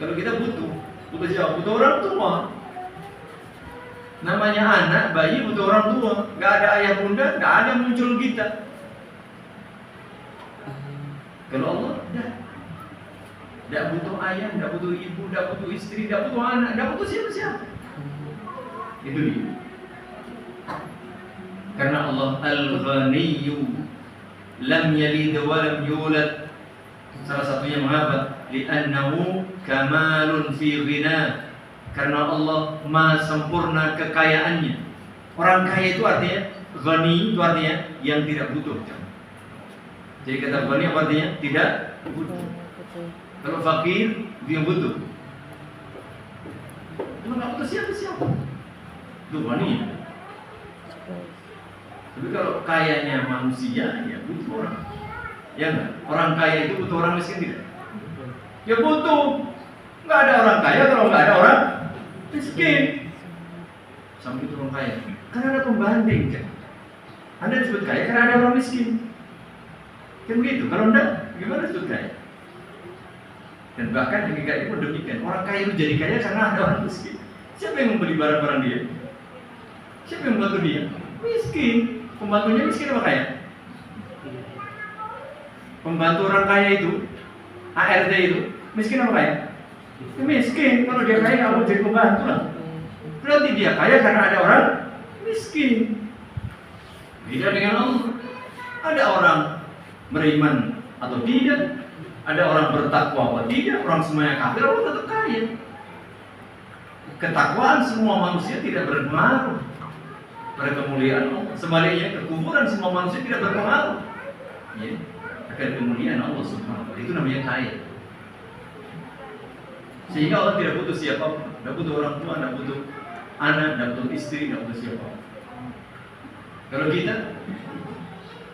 Kalau kita butuh siapa? Butuh orang tua. Namanya anak, bayi butuh orang tua. Enggak ada ayah bunda, enggak ada muncul kita. Kalau Allah enggak butuh ayah, enggak butuh ibu, enggak butuh istri, enggak butuh anak, enggak butuh siapa-siapa. Itu dia. Karena Allah Al-Ghaniyyu lam yalid wa lam yulad. Salah satunya mengapa? Li'annahu kamalun fi ghina. Karena Allah maha sempurna kekayaannya. Orang kaya itu artinya ghani, itu artinya yang tidak butuh. Jadi kata ghani apa artinya? Tidak butuh. Kalau fakir itu yang butuh. Itu enggak butuh siapa-siapa. Itu ghani. Tapi kalau kayanya manusia, ya butuh orang. Ya enggak? Orang kaya itu butuh orang miskin tidak? Ya butuh. Enggak ada orang kaya kalau enggak ada orang miskin. Sampai itu orang kaya. Karena ada pembanding kan. Anda disebut kaya karena ada orang miskin. Kan begitu. Kalau enggak, gimana disebut kaya? Dan bahkan hakikat itu demikian. Orang kaya itu jadi kaya karena ada orang miskin. Siapa yang membeli barang-barang dia? Siapa yang membantu dia? Miskin. Pembantunya miskin apa kaya? Pembantu orang kaya itu, ART itu, miskin apa kaya? Miskin. Kalau dia kaya, kamu jadi pembantu lah. Berarti dia kaya karena ada orang miskin. Beda dengan Allah. Ada orang beriman atau tidak, ada orang bertakwa atau tidak, orang semuanya kafir, orang tetap kaya. Ketakwaan semua manusia tidak berpengaruh pada kemuliaan Allah. Sebaliknya, kekufuran semua manusia tidak berpengaruh akan kemuliaan Allah Subhanahu wa Ta'ala. Itu namanya kaya. Sehingga Allah tidak butuh siapapun, tidak butuh orang tua, tidak butuh anak, tidak butuh istri, tidak butuh siapapun. Kalau kita,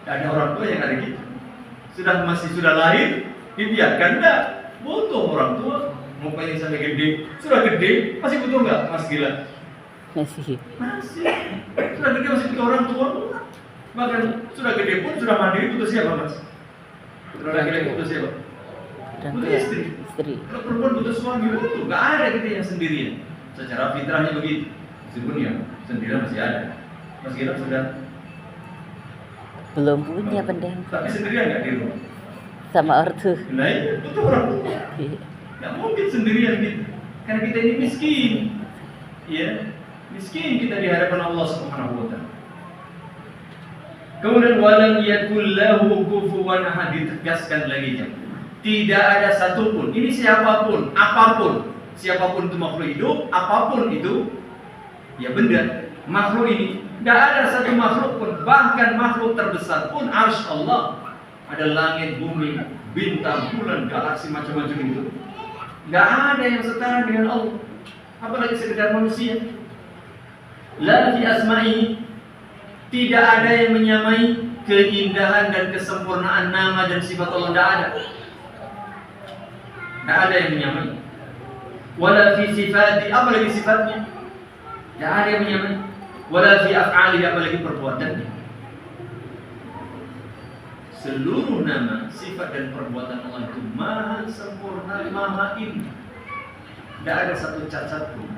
tidak ada orang tua yang ada kita. Sudah lahir, dibiarkan tidak butuh orang tua. Mau pengen sampai gede, sudah gede, masih butuh nggak Mas Gila? Masih. Sudah gede masih butuh orang tua. Bahkan sudah gede pun sudah mandiri butuh siapa Mas? Sudah laki-laki butuh siapa? Dan Butuh tua, istri. istri. Kalau perempuan butuh suami butuh, nggak ada kita yang sendirian. Secara fitrahnya begitu. Meskipun ya sendirian masih ada. Mas Gila sudah Belum punya pendeng. tapi sendirian nggak di rumah? Sama ortu. Nah iya, butuh orang tua. Nggak mungkin sendirian gitu. Karena kita ini miskin. Ya, miskin kita di hadapan Allah Subhanahu wa Ta'ala. Kemudian walam yakul lahu kufuwan ahad, ditegaskan lagi. Tidak ada satupun, ini siapapun, apapun, siapapun itu makhluk hidup, apapun itu ya benda, makhluk ini tidak ada satu makhluk pun, bahkan makhluk terbesar pun arsy Allah, ada langit, bumi, bintang, bulan, galaksi macam-macam itu. Nggak ada yang setara dengan Allah, apalagi sekedar manusia. La fi asma'i, tidak ada yang menyamai keindahan dan kesempurnaan nama dan sifat Allah, tidak ada. Tidak ada yang menyamai. Wala fi sifati, apalagi sifatnya, tidak ada yang menyamai. Wala fi af'ali, apalagi perbuatannya. Seluruh nama, sifat dan perbuatan Allah itu maha sempurna, maha indah. Tidak ada satu cacat pun.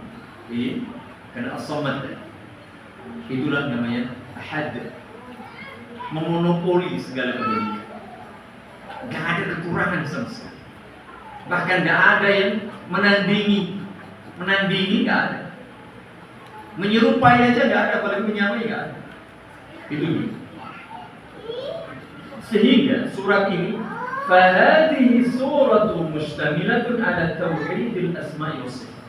Karena as-samad itulah namanya ahad, memonopoli segala kebaikan. Tidak ada kekurangan sama sekali. Bahkan tidak ada yang menandingi tidak ada. Menyerupai aja tidak ada, apalagi menyamai tidak ada. Itu dia. Sehingga surat ini fahadihi suratun mustamilatun ala tauhidil asma'i was sifat.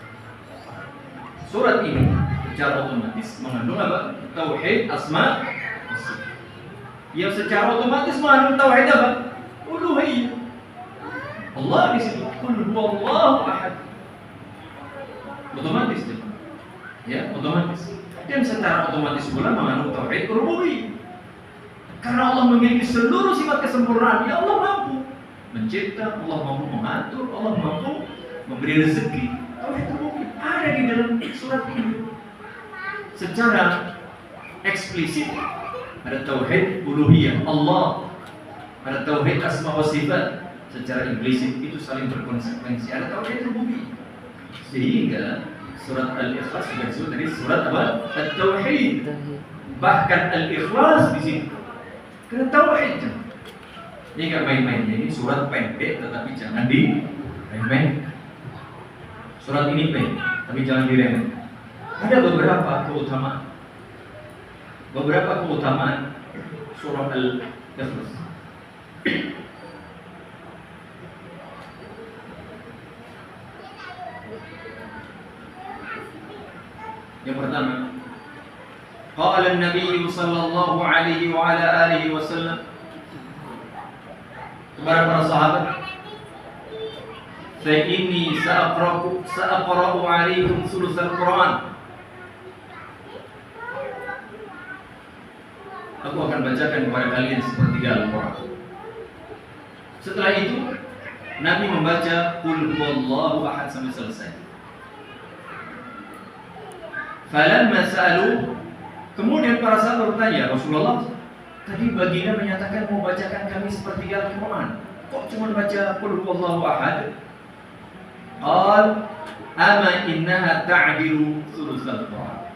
Surat ini secara otomatis mengandung apa? Tauhid asma' was sifat. Yang secara otomatis mengandung tauhid apa? Uluhiyah. Allah di situ qul huwallahu ahad. Otomatis itu. Ya, otomatis. Dan secara otomatis pula mengandung tauhid rububiyah. Karena Allah memiliki seluruh sifat kesempurnaan, ya Allah mampu mencipta, Allah mampu mengatur, Allah mampu memberi rezeki. Tauhid rububiyah ada di dalam surat ini. Secara eksplisit ada tauhid uluhiyah Allah, ada tauhid asma wa sifat. Secara implisit itu saling berkonsekuensi, ada tauhid rububiyah. Sehingga surat Al-Ikhlas juga disebut tadi surat apa? At-Tauhid. Bahkan Al-Ikhlas di situ karena tauhid. Ini nggak main-main. Ini surat pendek, tetapi jangan diremeh. Surat ini pendek, tapi jangan diremeh. Ada beberapa keutamaan surat Al-Ikhlas. Yang pertama, qala an-nabiy sallallahu alaihi wa ala alihi wasallam kepada para sahabat, fa inni sa'aqra'u 'alaikum sulusal Qur'an. Aku akan bacakan kepada kalian sepertiga Al-Qur'an. Setelah itu Nabi membaca qul huwallahu ahad sampai selesai. Falamma sa'alu, kemudian para sahabat bertanya, Rasulullah, tadi baginda menyatakan mau bacakan kami sepertiga Al-Quran, kok cuma baca qul huwallahu ahad? Qal ama innaha ta'dilu sulusal Quran.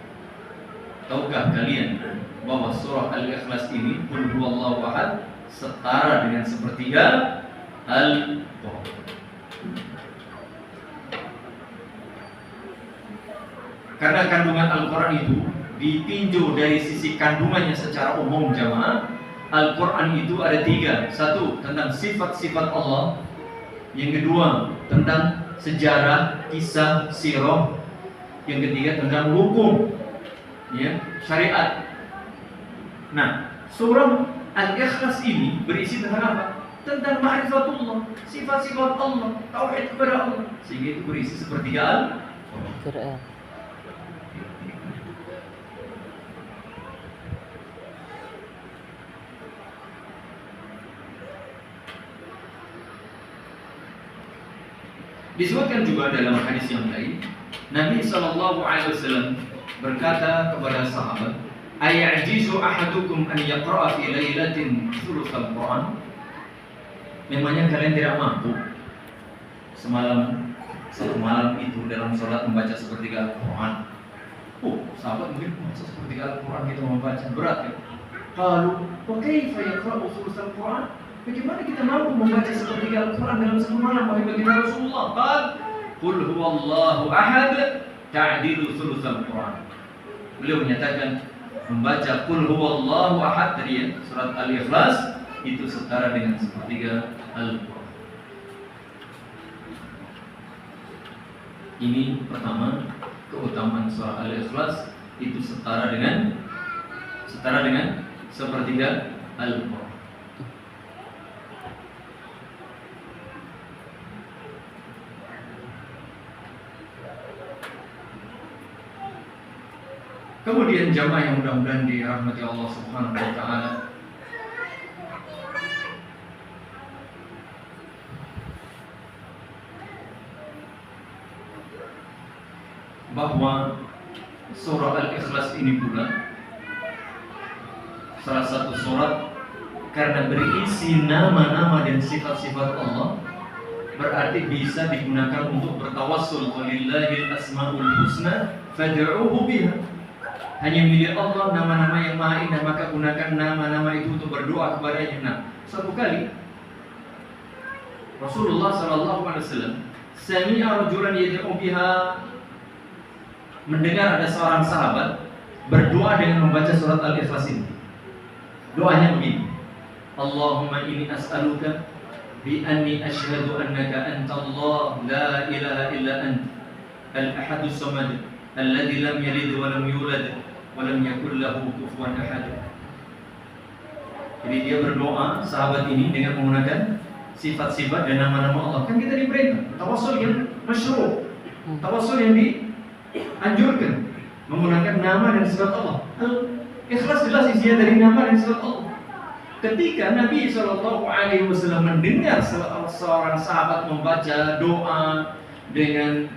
Tahukah kalian bahwa surah Al-Ikhlas ini qul huwallahu ahad setara dengan sepertiga Al-Quran. Karena kandungan Al-Quran itu ditinjau dari sisi kandungannya secara umum jamaah. Al-Quran itu ada 3. 1, tentang sifat-sifat Allah. Yang kedua, tentang sejarah, kisah, sirah. Yang ketiga, tentang hukum, ya, syariat. Nah, surah Al-Ikhlas ini berisi tentang apa? Tentang ma'rifatullah, sifat-sifat Allah, tauhid kepada Allah. Sehingga itu berisi sepertiga Al-Quran. Quran. Disebutkan juga dalam hadis yang lain, Nabi SAW berkata kepada sahabat, "Ay'ajizu ahadukum an yaqra'a fi lailatin thulutsal Qur'an?" Memangnya kalian tidak mampu satu malam itu dalam sholat membaca sepertiga Al-Quran? Sahabat mungkin membaca sepertiga Al-Quran kita membaca berat ya. Qalu, "Wa kaifa yaqra'u thulutsal Qur'an?" Bagaimana kita mampu membaca sepertiga Al-Quran dalam satu malam? Wahai baginda Rasulullah, qul huwallahu ahad ta'dilu thulutsal Qur'an. Beliau menyatakan membaca qul huwallahu ahad tadi ya, surat Al-Ikhlas itu setara dengan sepertiga Al-Quran. Ini pertama, keutamaan surah Al-Ikhlas itu setara dengan sepertiga Al-Quran. Kemudian jamaah yang mudah-mudahan dirahmati Allah Subhanahu wa taala, bahwa surah Al-Ikhlas ini pula salah satu surat karena berisi nama-nama dan sifat-sifat Allah, berarti bisa digunakan untuk bertawassul. Walillahil asmaul husna fad'uuhu biha. Hanya milik Allah nama-nama yang maha indah, maka gunakan nama-nama itu untuk berdoa kepadanya. Nah, suatu kali Rasulullah SAW sami'a rajulan yad'u biha, mendengar ada seorang sahabat berdoa dengan membaca surat Al-Ikhlas ini. Doanya begini, Allahumma inni as'aluka bi anni asyhadu annaka antallah la ilaha illa anta al-ahadus samad alladzi lam yalid wa lam yulad wa lam yakul lahu kufuwan ahad. Jadi dia berdoa, sahabat ini, dengan menggunakan sifat-sifat dan nama-nama Allah. Kan kita diperintah tawassul yang masyru', tawassul yang dianjurkan menggunakan nama dan sifat Allah. Ikhlas jelas isinya dari nama dan sifat Allah. Ketika Nabi SAW mendengar seorang sahabat membaca doa dengan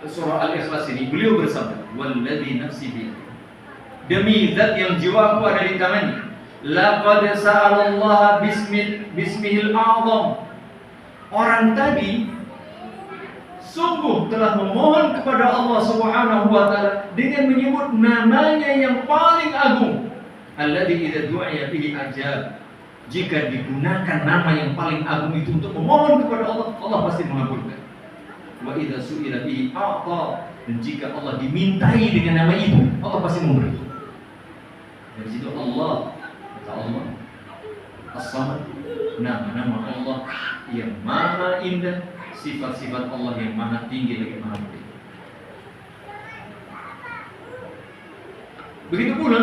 surah Al-Ikhlas ini, beliau bersabda, "Walladzi nafsi biyadihi, demi zat yang jiwaku ada di tangannya, laqad sa'alallaha bismihil a'zam." Orang tadi sungguh telah memohon kepada Allah Subhanahu wa taala dengan menyebut namanya yang paling agung. Alladzi idza du'iya bihi ajab. Jika digunakan nama yang paling agung itu untuk memohon kepada Allah, Allah pasti mengabulkan. Wa idza su'ila bihi a'ta. Dan jika Allah dimintai dengan nama itu, Allah pasti memberi. Dari situ Allah, kata Allah, As-Samad, nama-nama Allah yang maha indah, sifat-sifat Allah yang maha tinggi lagi maha mulia. Begitu pula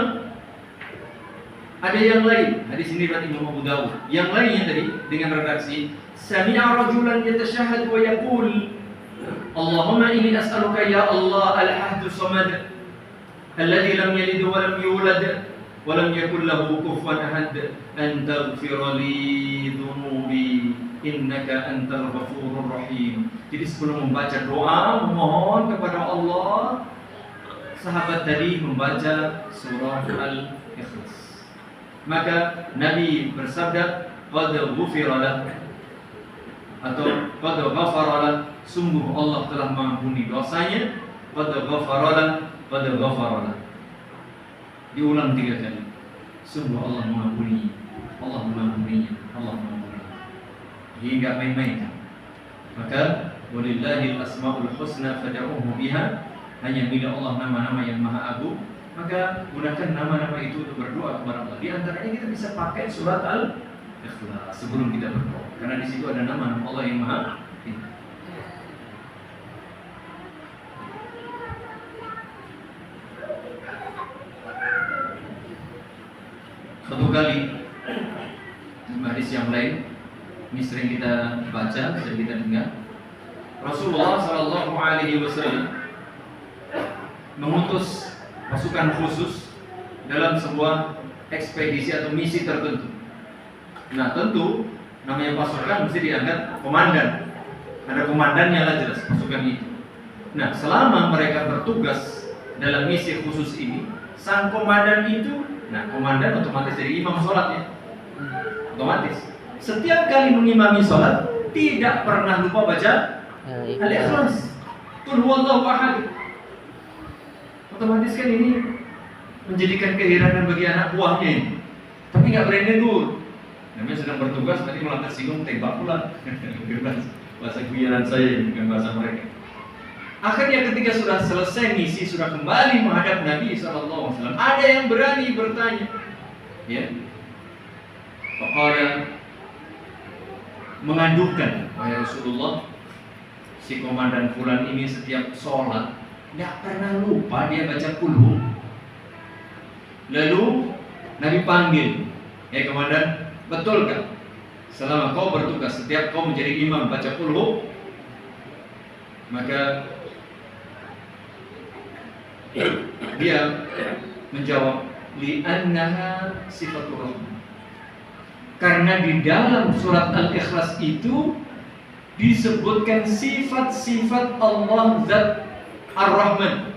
ada yang lain, hadis ini riwayat Imam Abu Dawud. Yang lainnya tadi dengan redaksi sami'a rajulan yatashahhad wa yaqul Allahumma inni as'aluka ya Allah al-ahadus samad alladzi lam yalid wa lam yulad wa lam yakul lahu kufuwan ahad an taghfir li dhunubi innaka antal ghafurur rahim. Jadi sebelum membaca doa memohon kepada Allah, sahabat tadi membaca surah Al-Ikhlas. Maka Nabi bersabda, qad ghufira lah, atau qad ghafara lah, sungguh Allah telah mengampuni dosanya. Qad ghafara lah, qad ghafara lah. Diulang 3 kali. Sungguh Allah mengampuni, Allah mengampuninya, Allah mengampuni. Hingga main-main. Maka walillahil asmaul husna fad'uuhu biha. hanya milik Allah nama-nama yang maha agung, maka gunakan nama-nama itu untuk berdoa kepada Allah. Di antaranya kita bisa pakai surat Al-Ikhlas sebelum kita berdoa, karena di situ ada nama-nama Allah yang maha indah. Satu kali dalam hadis yang lain, ini sering kita baca, sering kita dengar, Rasulullah Shallallahu Alaihi Wasallam mengutus pasukan khusus dalam sebuah ekspedisi atau misi tertentu. Nah, tentu namanya pasukan mesti diangkat komandan. Ada komandannya lah jelas pasukan itu. Nah, selama mereka bertugas dalam misi khusus ini, sang komandan itu, nah komandan otomatis jadi imam sholat ya, otomatis. Setiap kali mengimami sholat tidak pernah lupa baca Al-Ikhlas. Qul huwallahu ahad. Otomatis kan ini menjadikan keheranan bagi anak buahnya ini. Tapi nggak berani negur. Namanya sedang bertugas, nanti malah tersinggung, tembak pula. Bahasa guyonan saya, bukan bahasa mereka. Akhirnya ketika sudah selesai misi, sudah kembali menghadap Nabi SAW, ada yang berani bertanya. Ya, Faqala, mengadukan, wahai Rasulullah, si komandan fulan ini setiap sholat nggak pernah lupa dia baca kulhu. Lalu Nabi panggil, komandan, betulkah selama kau bertugas setiap kau menjadi imam baca kulhu? Maka dia menjawab, li'annaha sifatur rahman. Karena di dalam surat Al-Ikhlas itu disebutkan sifat-sifat Allah Zat Ar-Rahman.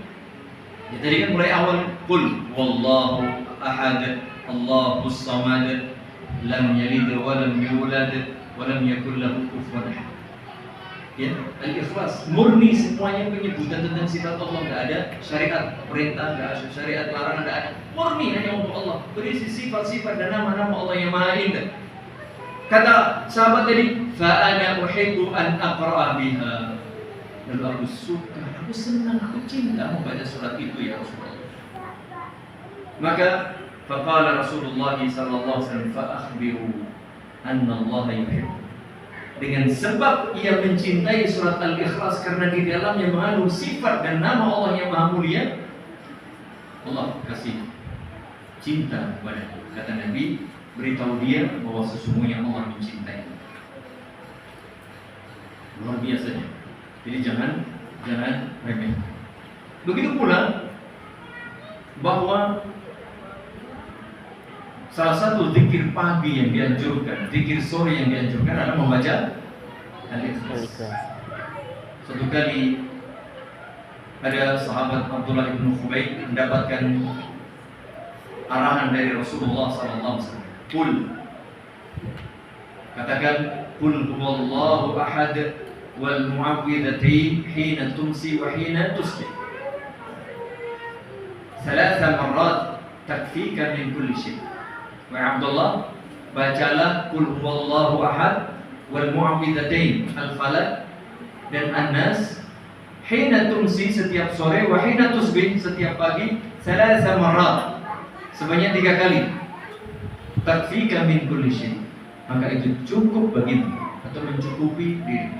Ya, tadi kan mulai awal, Qul wallahu ahad, Allahus samad, lam yalid wa lam yulad wa lam yakul lahu kufuwan ahad. Ya, Al-Ikhlas murni semuanya penyebutan tentang sifat Allah, enggak ada syariat perintah, enggak ada syariat larangan, enggak ada. Murni hanya untuk Allah, berisi sifat-sifat dan nama-nama Allah yang maha indah. Kata sahabat tadi, fa ana uhibbu an aqra'a biha. Lalu aku suka, aku senang, aku cinta membaca surat itu ya Rasulullah. Maka faqala Rasulullah sallallahu alaihi wasallam, fa akhbiru anna Allah yuhibbu. Dengan sebab ia mencintai surat Al-Ikhlas karena di dalamnya mengandung sifat dan nama Allah yang maha mulia, Allah kasih cinta kepada. Kata Nabi, beritahu dia bahwa sesungguhnya Allah mencintai. Luar biasanya. Jadi jangan remeh. Begitu pula bahwa salah satu zikir pagi yang dianjurkan, zikir sore yang dianjurkan adalah membaca Al-Ikhlas. Suatu kali ada sahabat Abdullah bin Khubayb mendapatkan arahan dari Rasulullah SAW. Qul, katakan, Qul huwallahu ahad wal mu'awwidhatain hina tumsi wa hina tusbih. 3 marrat takfika min kulli syai'. Wa Abdullah, bacalah Qul huwallahu ahad wal mu'awwidhatain al-falaq dan an-nas hina tumsi setiap sore wa hina tusbih setiap pagi 3 marrat sebanyak 3 kali. Takfika min kulli syai', maka itu cukup bagimu atau mencukupi diri.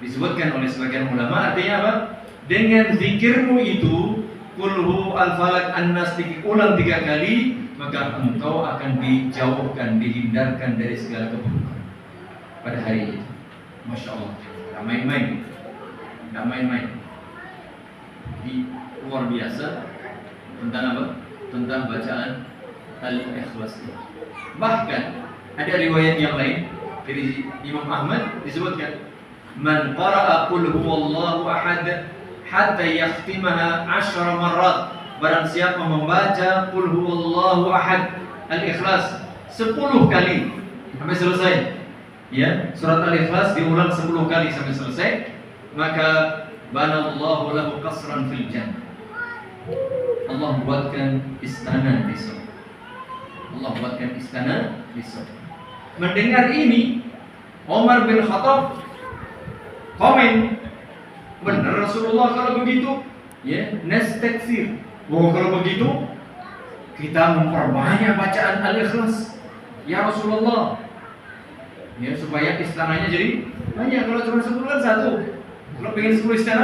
Disebutkan oleh sebagian ulama, artinya apa? Dengan zikirmu itu kulhu al-falak an-nas diulang 3 kali, maka engkau akan dijauhkan, dihindarkan dari segala keburukan pada hari itu. Masya Allah, tidak main-main. Di luar biasa tentang apa? Tentang bacaan Al-Ikhlas. Bahkan ada riwayat yang lain dari Imam Ahmad disebutkan, man qara'a qul huwallahu ahad hatta yakhtimaha 10 marrat. Barang siapa membaca qul huwallahu ahad Al-Ikhlas 10 kali sampai selesai. Ya, surat Al-Ikhlas diulang 10 kali sampai selesai, maka banallahu lahu qasran fil jannah. Allah buatkan istana di surga. Mendengar ini, Umar bin Khattab komen, Benar Rasulullah kalau begitu. Ya, nastaghfir. Oh, kalau begitu kita memperbanyak bacaan Al-Ikhlas. Ya Rasulullah. Ya, supaya istananya jadi banyak. Kalau cuma 10 kan 1. Kalau pengen 10 istana